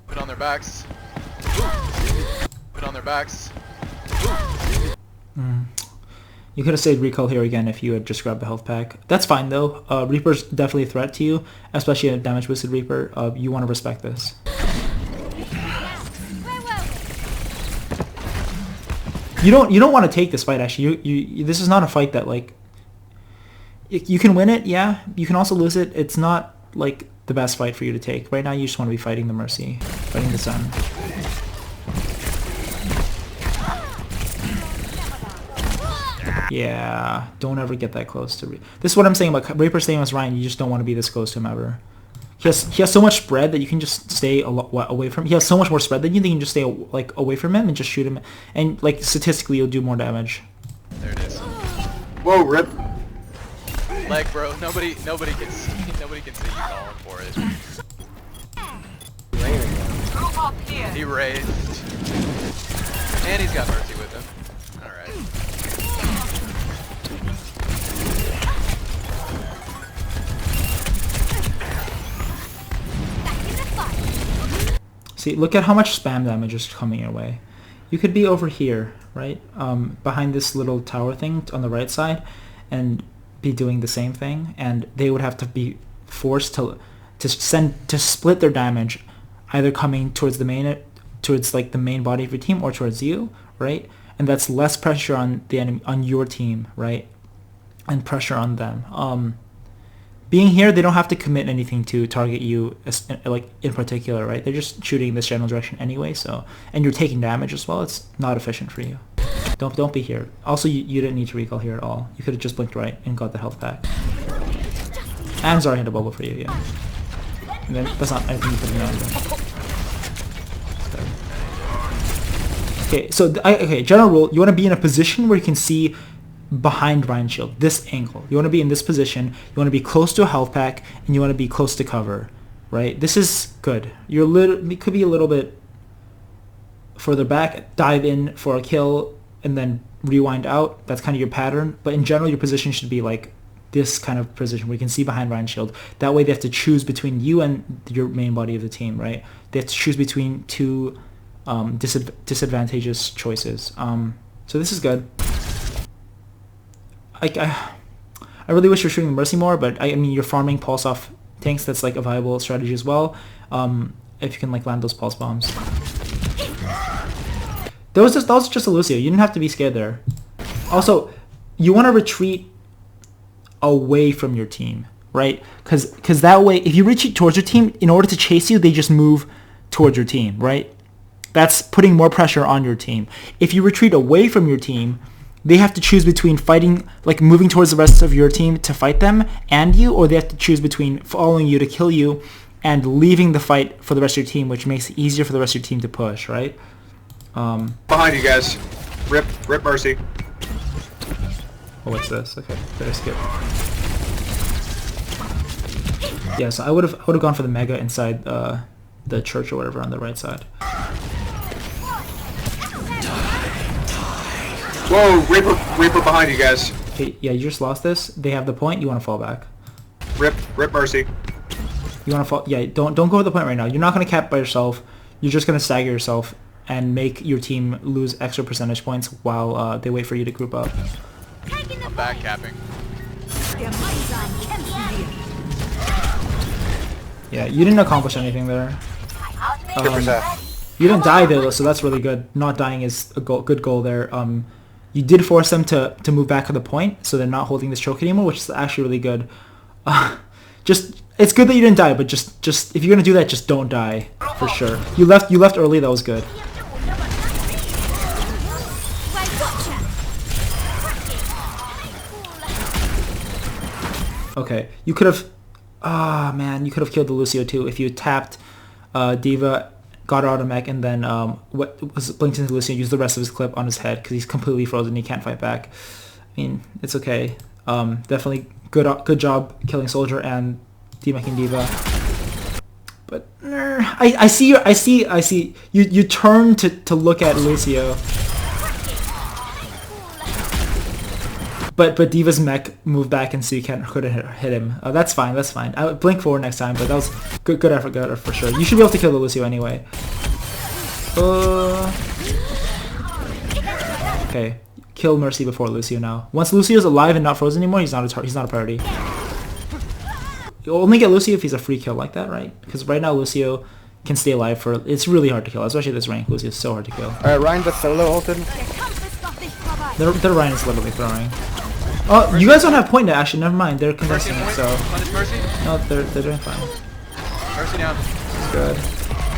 Put on their backs. You could have saved recall here again if you had just grabbed the health pack. That's fine though. Reaper's definitely a threat to you, especially a damage boosted Reaper. You want to respect this. You don't want to take this fight actually. This is not a fight that like you can win it, yeah. You can also lose it. It's not like the best fight for you to take. Right now you just want to be fighting the Mercy, fighting the Sun. Yeah, don't ever get that close to this is what I'm saying about Reaper staying with Ryan. You just don't want to be this close to him ever. He has so much spread that you can just stay away from him. He has so much more spread that you can just stay like away from him and just shoot him, and like statistically you'll do more damage. There it is. Whoa, rip. Leg, bro. Nobody can see you calling for it. He raised. And he's got Mercy with him. Alright. See, look at how much spam damage is coming your way. You could be over here, right? Behind this little tower thing on the right side, and be doing the same thing, and they would have to be forced to split their damage, either coming towards the main body of your team or towards you, right? And that's less pressure on the enemy, on your team, right? And pressure on them. Being here, they don't have to commit anything to target you, like in particular, right? They're just shooting in this general direction anyway. So, and you're taking damage as well. It's not efficient for you. Don't be here. Also, you didn't need to recall here at all. You could have just blinked right and got the health back. And Zarya had a bubble for you, yeah. And then that's not anything you could have done. Okay, so okay, general rule: you want to be in a position where you can see behind Ryan's shield, this angle. You want to be in this position, you want to be close to a health pack, and you want to be close to cover, right? This is good. It could be a little bit further back, dive in for a kill, and then rewind out. That's kind of your pattern. But in general, your position should be like this kind of position where you can see behind Ryan's shield. That way they have to choose between you and your main body of the team, right? They have to choose between two disadvantageous choices. So this is good. I really wish you were shooting Mercy more, but I mean you're farming pulse off tanks. That's like a viable strategy as well. If you can like land those pulse bombs. That was just a Lucio. You didn't have to be scared there. Also, you want to retreat away from your team, right? Because that way, if you retreat towards your team, in order to chase you, they just move towards your team, right? That's putting more pressure on your team. If you retreat away from your team, they have to choose between fighting, like moving towards the rest of your team to fight them and you, or they have to choose between following you to kill you and leaving the fight for the rest of your team, which makes it easier for the rest of your team to push, right? Behind you guys. Rip Mercy. Oh, what's this? Okay, better skip. Yeah, so I would have gone for the mega inside the church or whatever on the right side. Whoa, Reaper behind you guys. Okay, yeah, you just lost this. They have the point. You want to fall back. Rip Mercy. You want to fall? Yeah, don't go with the point right now. You're not going to cap by yourself. You're just going to stagger yourself and make your team lose extra percentage points while they wait for you to group up. I'm back capping. Yeah, you didn't accomplish anything there. You didn't die though, so that's really good. Not dying is a good goal there. You did force them to move back to the point, so they're not holding this choke anymore, which is actually really good. It's good that you didn't die, but just if you're gonna do that, just don't die for sure. You left early. That was good. Okay, you could have. Ah, man, you could have killed the Lucio too if you tapped D.Va, got her out of mech, and then what was blinked into Lucio, used the rest of his clip on his head because he's completely frozen. He can't fight back. I mean, it's okay. Definitely good job killing Soldier and demeching D.Va. But I see. You turn to look at Lucio. But D.Va's mech moved back and so you couldn't hit him. That's fine. I would blink forward next time, but that was good effort for sure. You should be able to kill the Lucio anyway. Okay, kill Mercy before Lucio now. Once Lucio's alive and not frozen anymore, he's not a priority. You'll only get Lucio if he's a free kill like that, right? Because right now Lucio can stay alive for... It's really hard to kill, especially this rank. Lucio's so hard to kill. Alright, Ryan just solo ulted. Their Ryan is literally throwing. Oh, you guys don't have point yet, actually. Never mind. They're contesting it, so... Punish Mercy. No, they're doing fine. Mercy down. It's good.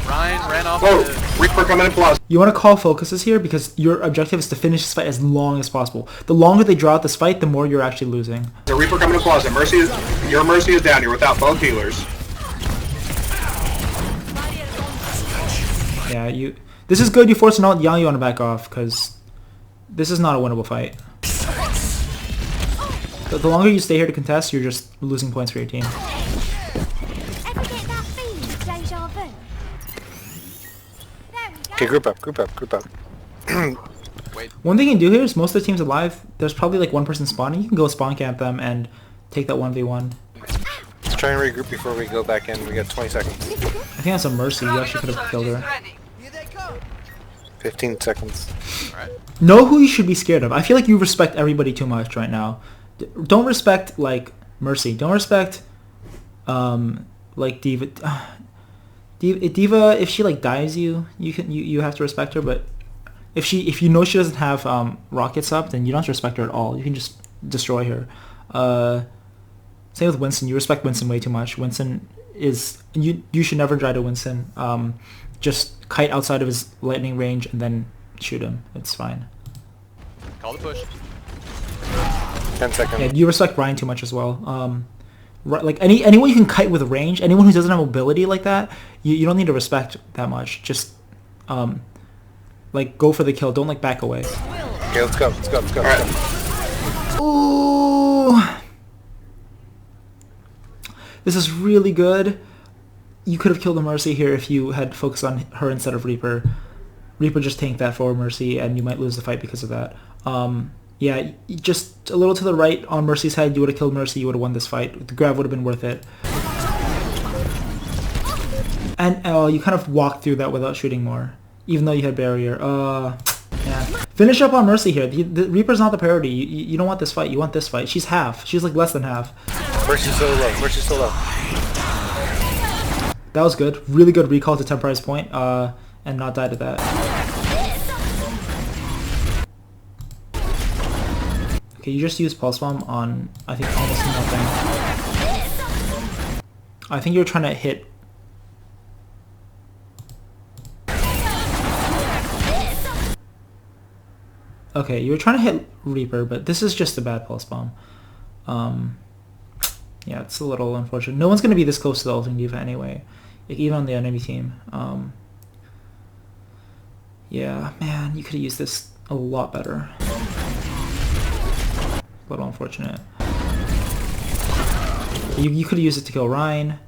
Ryan ran off Oh, the... Reaper coming in plus. You want to call focuses here because your objective is to finish this fight as long as possible. The longer they draw out this fight, the more you're actually losing. The Reaper coming in plus. And your Mercy is down. You're without both healers. Yeah, this is good. You force an ult. Yang, you want to back off because this is not a winnable fight. The longer you stay here to contest, you're just losing points for your team. Okay, group up. Wait. One thing you can do here is most of the teams alive, there's probably like one person spawning. You can go spawn camp them and take that 1v1. Let's try and regroup before we go back in. We got 20 seconds. I think that's a Mercy. You actually could have killed her. 15 seconds. Alright. Know who you should be scared of. I feel like you respect everybody too much right now. Don't respect like Mercy. Don't respect like Diva. Diva, if she like dives you have to respect her. But if you know she doesn't have rockets up, then you don't have to respect her at all. You can just destroy her. Same with Winston. You respect Winston way too much. Winston is you should never try to Winston. Just kite outside of his lightning range and then shoot him. It's fine. Call the push. 10 seconds. Yeah, you respect Ryan too much as well. Like anyone you can kite with range, anyone who doesn't have mobility like that, you don't need to respect that much. Just like go for the kill. Don't like back away. Okay, let's go. Ooh, this is really good. You could have killed the Mercy here if you had focused on her instead of Reaper. Reaper just tanked that for Mercy, and you might lose the fight because of that. Yeah, just a little to the right on Mercy's head, you would have killed Mercy, you would have won this fight. The grab would have been worth it. And you kind of walked through that without shooting more, even though you had barrier. Yeah. Finish up on Mercy here. The Reaper's not the priority. You don't want this fight. You want this fight. She's half. She's like less than half. Mercy's so low. That was good. Really good recall to temporize point, and not die to that. Okay, you just used Pulse Bomb on, I think, almost nothing. I think you're trying to hit... Okay, you were trying to hit Reaper, but this is just a bad Pulse Bomb. Yeah, it's a little unfortunate. No one's going to be this close to the ulting Diva anyway, like, even on the enemy team. Yeah, man, you could have used this a lot better. A little unfortunate. You could have used it to kill Ryan.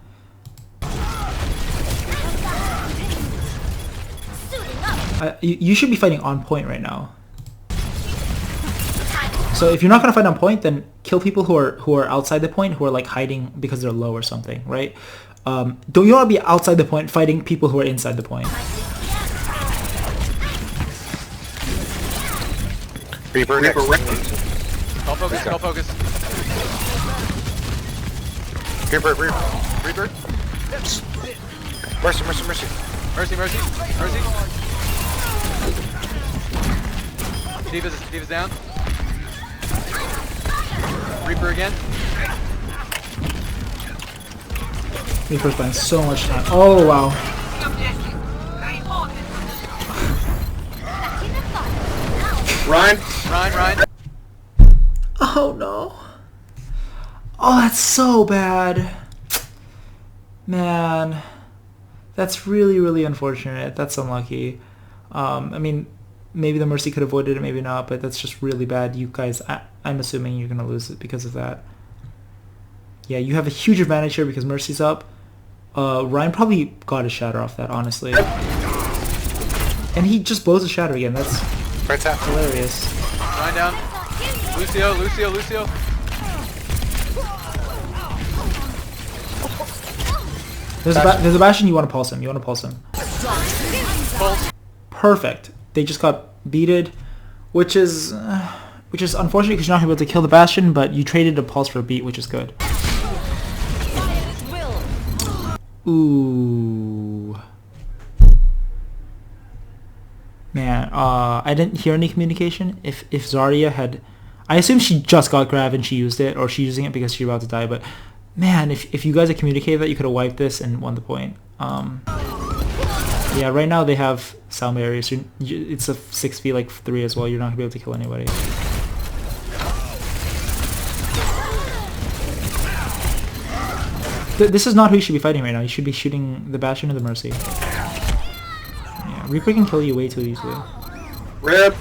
You should be fighting on point right now. So if you're not gonna fight on point, then kill people who are outside the point, who are like hiding because they're low or something, right? You don't want to be outside the point fighting people who are inside the point. Reaper next. Call focus. Reaper. Mercy. Mercy. Diva's down. Reaper again. Reaper's spending so much time. Oh wow. Ryan. Oh no. Oh, that's so bad. Man. That's really, really unfortunate. That's unlucky. I mean, maybe the Mercy could have avoided it, maybe not, but that's just really bad. You guys, I'm assuming you're going to lose it because of that. Yeah, you have a huge advantage here because Mercy's up. Ryan probably got his shatter off that, honestly. And he just blows the shatter again. That's hilarious. Ryan down. Lucio. There's a Bastion, you want to pulse him. Pulse. Perfect. They just got beated, which is... which is unfortunate because you're not able to kill the Bastion, but you traded a pulse for a beat, which is good. Ooh. Man, I didn't hear any communication. If Zarya had... I assume she just got Grav and she used it, or she's using it because she's about to die, but... Man, if you guys had communicated that, you could have wiped this and won the point. Yeah, right now they have Sound Barrier, so it's a 6v like 3 as well. You're not going to be able to kill anybody. This is not who you should be fighting right now. You should be shooting the Bastion or the Mercy. Yeah, Reaper can kill you way too easily. Rip.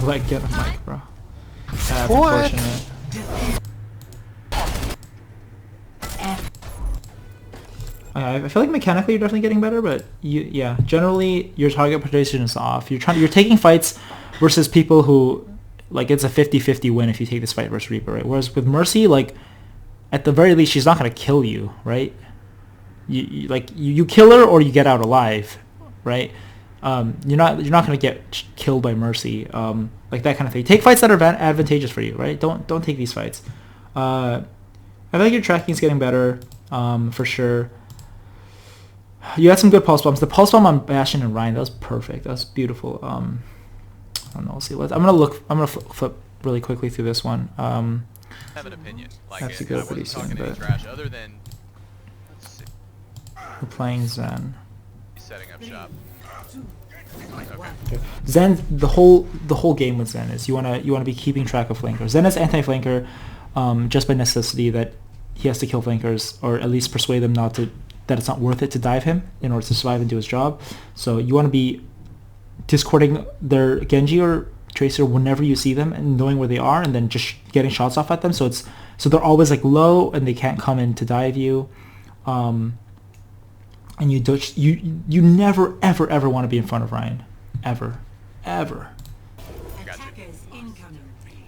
Like, get a mic, bro. That's What? unfortunate. I feel like mechanically you're definitely getting better, but yeah, generally your target prediction is off. You're taking fights versus people who, like, it's a 50-50 win if you take this fight versus Reaper, right? Whereas with Mercy, like, at the very least, she's not gonna kill you, right? You kill her or you get out alive, right? You're not gonna get killed by Mercy, like that kind of thing. Take fights that are advantageous for you, right? Don't take these fights. I feel like your tracking is getting better, for sure. You had some good pulse bombs. The pulse bomb on Bastion and Ryan, that was perfect. That was beautiful. I don't know. Let's see. I'm gonna flip really quickly through this one. I have an opinion. Like, have to go I pretty wasn't soon, talking any but trash other than, let's see, we're playing Zen. he's setting up shop. Okay. Zen, the whole game with Zen is you wanna be keeping track of flankers. Zen is anti-flanker, just by necessity that he has to kill flankers, or at least persuade them that it's not worth it to dive him in order to survive and do his job. So you want to be discording their Genji or Tracer whenever you see them and knowing where they are, and then just getting shots off at them. So they're always like low and they can't come in to dive you. And you never ever want to be in front of Ryan, ever. Attackers incoming.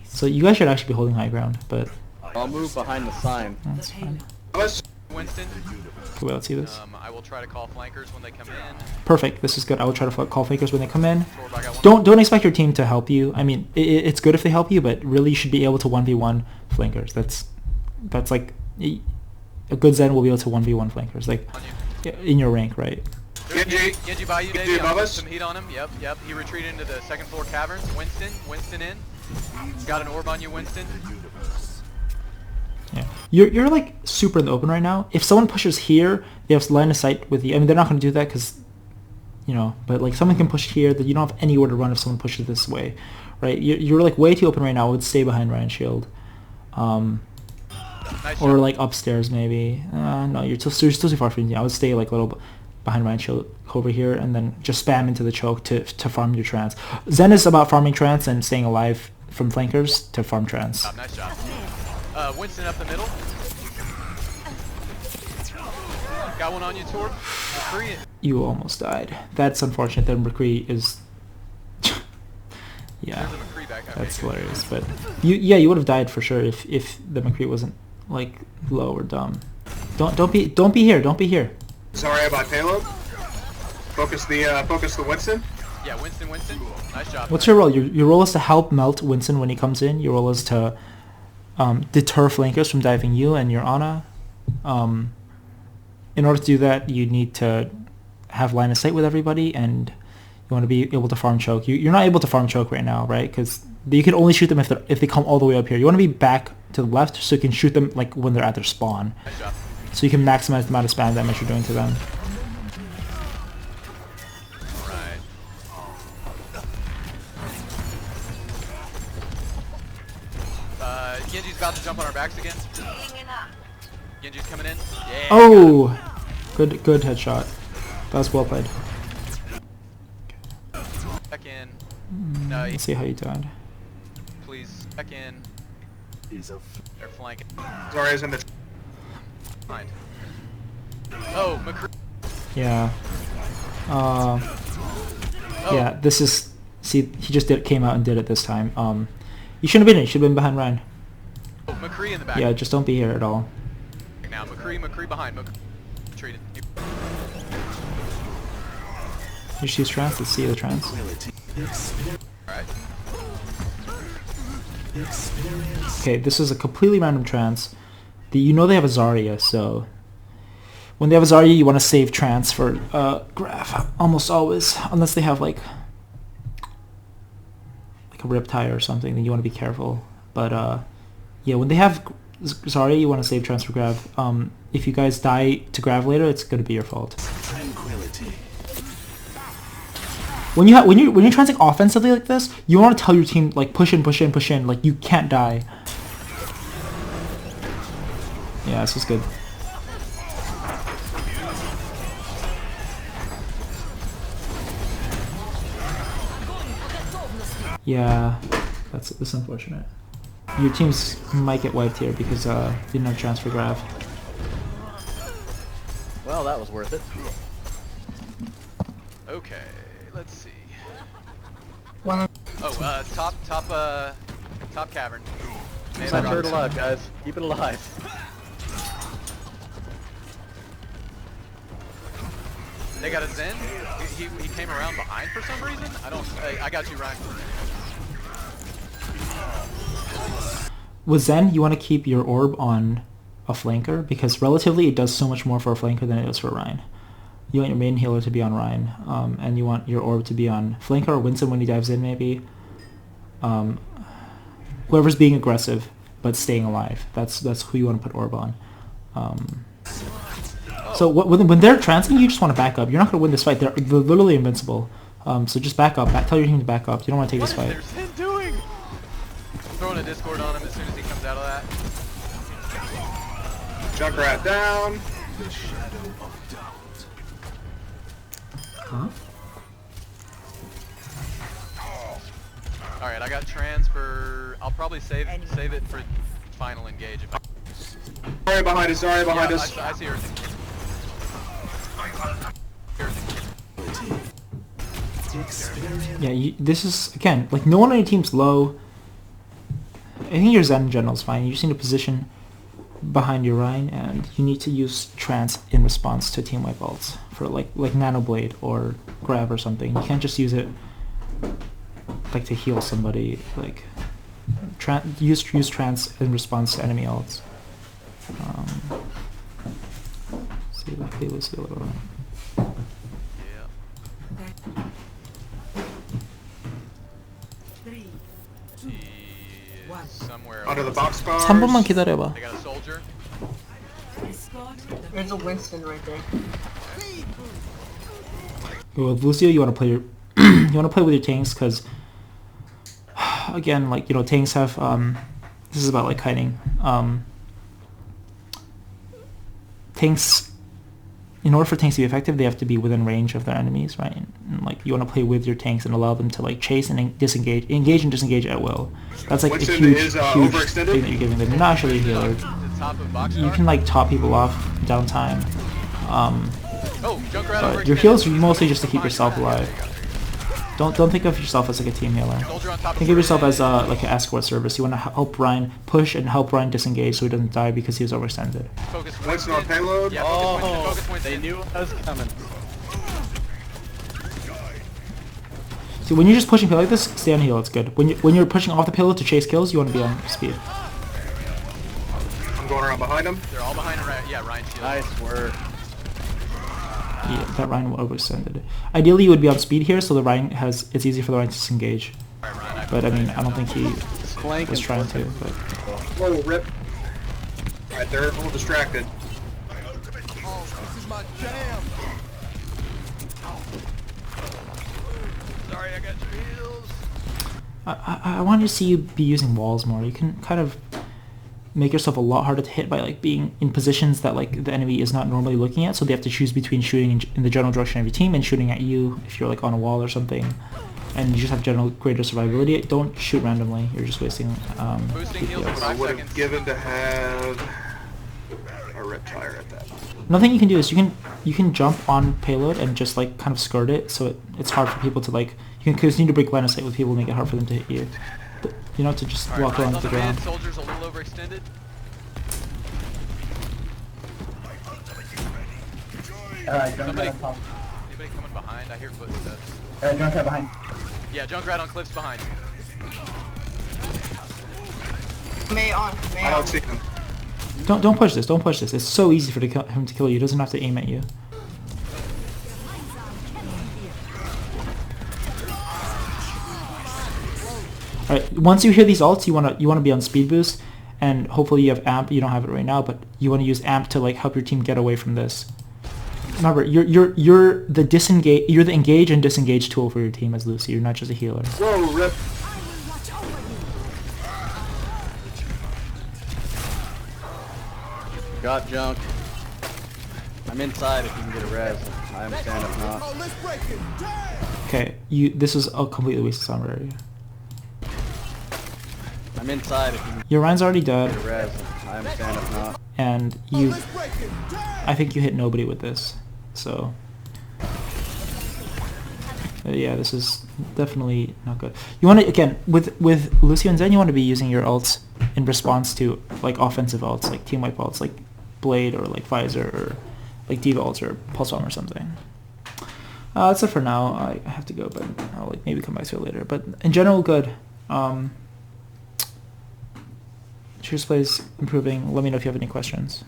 So you guys should actually be holding high ground, but I'll move behind the sign. that's fine. Winston, Okay, wait, let's see this. I will try to call flankers when they come in. Perfect. This is good. I will try to call flankers when they come in. Silverback got one. Don't expect your team to help you. I mean, it's good if they help you, but really you should be able to 1v1 flankers. That's like a good Zen will be able to 1v1 flankers, like On you. in your rank, right? Genji by you, Genji Davey. above I'll put us. some heat on him. Yep. He retreated into the second floor caverns. Winston in. Got an orb on you, Winston. Yeah, you're like super in the open right now. If someone pushes here, they have line of sight with you. I mean, they're not going to do that because, but like someone can push here that you don't have anywhere to run if someone pushes this way, right? You're like way too open right now. I would stay behind Ryan's shield, Nice or shot. like upstairs maybe. No, you're still too far from me. I would stay like a little behind Ryan's shield over here and then just spam into the choke to farm your trance. Zen is about farming trance and staying alive from flankers to farm trance. Nice job. Winston up the middle. Got one on you, Torb. McCree. You almost died. That's unfortunate that McCree is... yeah, There's a McCree back. Okay, that's good. hilarious. But you would have died for sure if the McCree wasn't like low or dumb. Don't be here. Sorry about payload. Focus the Winston. Yeah, Winston. Nice job. What's your role? Your role is to help melt Winston when he comes in. Your role is to deter flankers from diving you and your Ana. In order to do that, you need to have line of sight with everybody, and you want to be able to farm choke. You're not able to farm choke right now, right? Because you can only shoot them if they come all the way up here. You want to be back to the left so you can shoot them like when they're at their spawn. Nice job. So you can maximize the amount of spam damage you're doing to them. Alright. Genji's about to jump on our backs again. Genji's coming in. Yeah. Oh, good headshot. That was well played. Back in. No, Let's see how you died. please. Back in. They're flanking. Zarya's in the. Behind. Oh, McCree. Yeah. Oh. Yeah. This is. See, he just came out and did it this time. You shouldn't have been. You should have been behind Ryan. Oh, McCree in the back. Yeah, just don't be here at all. Now McCree behind. McCree treated. You just use trance. Let's see the trance. Alright. Okay, this is a completely random trance. You know they have a Zarya, so when they have a Zarya, you want to save trance for Graph almost always, unless they have like a Riptide or something. Then you want to be careful. But yeah, when they have Zarya, you want to save trance for Grav. If you guys die to Grav later, it's gonna be your fault. When you're transing offensively like this, you want to tell your team like push in, push in, push in. Like you can't die. Yeah, this is good. Yeah, that's unfortunate. Your teams might get wiped here because you didn't have transfer Grav. Well, that was worth it. Okay, let's see. Well, Oh, top cavern. Keep that turret alive, guys. Keep it alive. They got a Zen. He came around behind for some reason. I got you, Ryan. With Zen, you want to keep your orb on a flanker because relatively it does so much more for a flanker than it does for Ryan. You want your main healer to be on Ryan, and you want your orb to be on flanker or Winston when he dives in maybe. Whoever's being aggressive but staying alive. That's who you want to put orb on. So when they're transing, you just want to back up. You're not going to win this fight. They're literally invincible. So just back up. Tell your team to back up. You don't want to take this fight. What is Zen doing? I'm throwing a Discord on him as soon as he comes out of that. Junkrat down. Huh? Alright, I got trans for... I'll probably save it for final engage if I... Sorry behind us, sorry behind yeah, us. I see her. Yeah, this is, again, like no one on your team's low. I think your Zen in general is fine. You just need to position behind your Rhine, and you need to use trance in response to team wipe ults for like Nano Blade or Grab or something. You can't just use it like to heal somebody. Like use trance in response to enemy ults. See, like they will see a little. Somewhere Under the boxcars. 3번만 기다려봐. They got a soldier. There's a Winston right there. With Lucio, you want to play your you want to play with your tanks because again, like tanks have this is about like kiting. Tanks, in order for tanks to be effective, they have to be within range of their enemies, right? And like you want to play with your tanks and allow them to like chase and engage and disengage at will. That's like Winston a huge is, thing overextended? that you're giving them. You're not actually a healer. The top of box You can like top people off downtime. Oh, Junkrat But your heals are mostly just to keep yourself alive. Don't think of yourself as like a team healer. Soldier on top Think of yourself as like an escort service. You want to help Ryan push and help Ryan disengage so he doesn't die because he was overextended. Focus Winston on payload. Yeah, focus Winston. They knew I was coming. See, when you're just pushing payload like this, stay on heal. It's good. When you're pushing off the payload to chase kills, you want to be on speed. I'm going around behind him. They're all behind Ryan. Yeah, Ryan's shield. Nice work. Yeah, that Ryan overextended. Ideally, you would be on speed here, so the Ryan it's easy for the Ryan to disengage. Alright, Ryan, But I mean, I don't think he Flank was and trying to. flank. But Whoa, rip. Alright, they're a little distracted. this is my jam. Sorry, I got your heels. I want to see you be using walls more. You can kind of make yourself a lot harder to hit by like being in positions that like the enemy is not normally looking at, so they have to choose between shooting in the general direction of your team and shooting at you if you're like on a wall or something, and you just have general greater survivability. Don't shoot randomly. You're just wasting Boosting heals for DPS. I 5 would seconds. have given to have a Riptide at that. Another thing you can do is you can jump on payload and just like kind of skirt it, so it's hard for people to like. You can continue to break line of sight with people and make it hard for them to hit you. But you don't have to just walk Ryan's along on the the man. ground. Soldier's a little overextended. Somebody Anybody coming behind? I hear footsteps. Junkrat behind. Yeah, Junkrat on cliffs behind. May on. I don't see him. Don't push this. Don't push this. It's so easy for him to kill you. He doesn't have to aim at you. Alright, once you hear these ults, you wanna be on speed boost, and hopefully you have amp. You don't have it right now, but you want to use amp to like help your team get away from this. Remember, you're the disengage. You're the engage and disengage tool for your team as Lucy. You're not just a healer. Whoa, rip. Got junked. I'm inside if you can get a res. I understand if not. Okay, this is a completely wasted summer area. I'm inside if you can Your Ryan's already dead, get a res. I understand if not. and I think you hit nobody with this. So yeah, this is definitely not good. You want to, again, with Lucio and Zen, you want to be using your ults in response to like offensive ults, like team wipe ults, like Blade or like Visor or like Diva ults or Pulse Bomb or something. That's it for now. I have to go, but I'll like maybe come back to it later. But in general, good. Cheers plays improving. Let me know if you have any questions.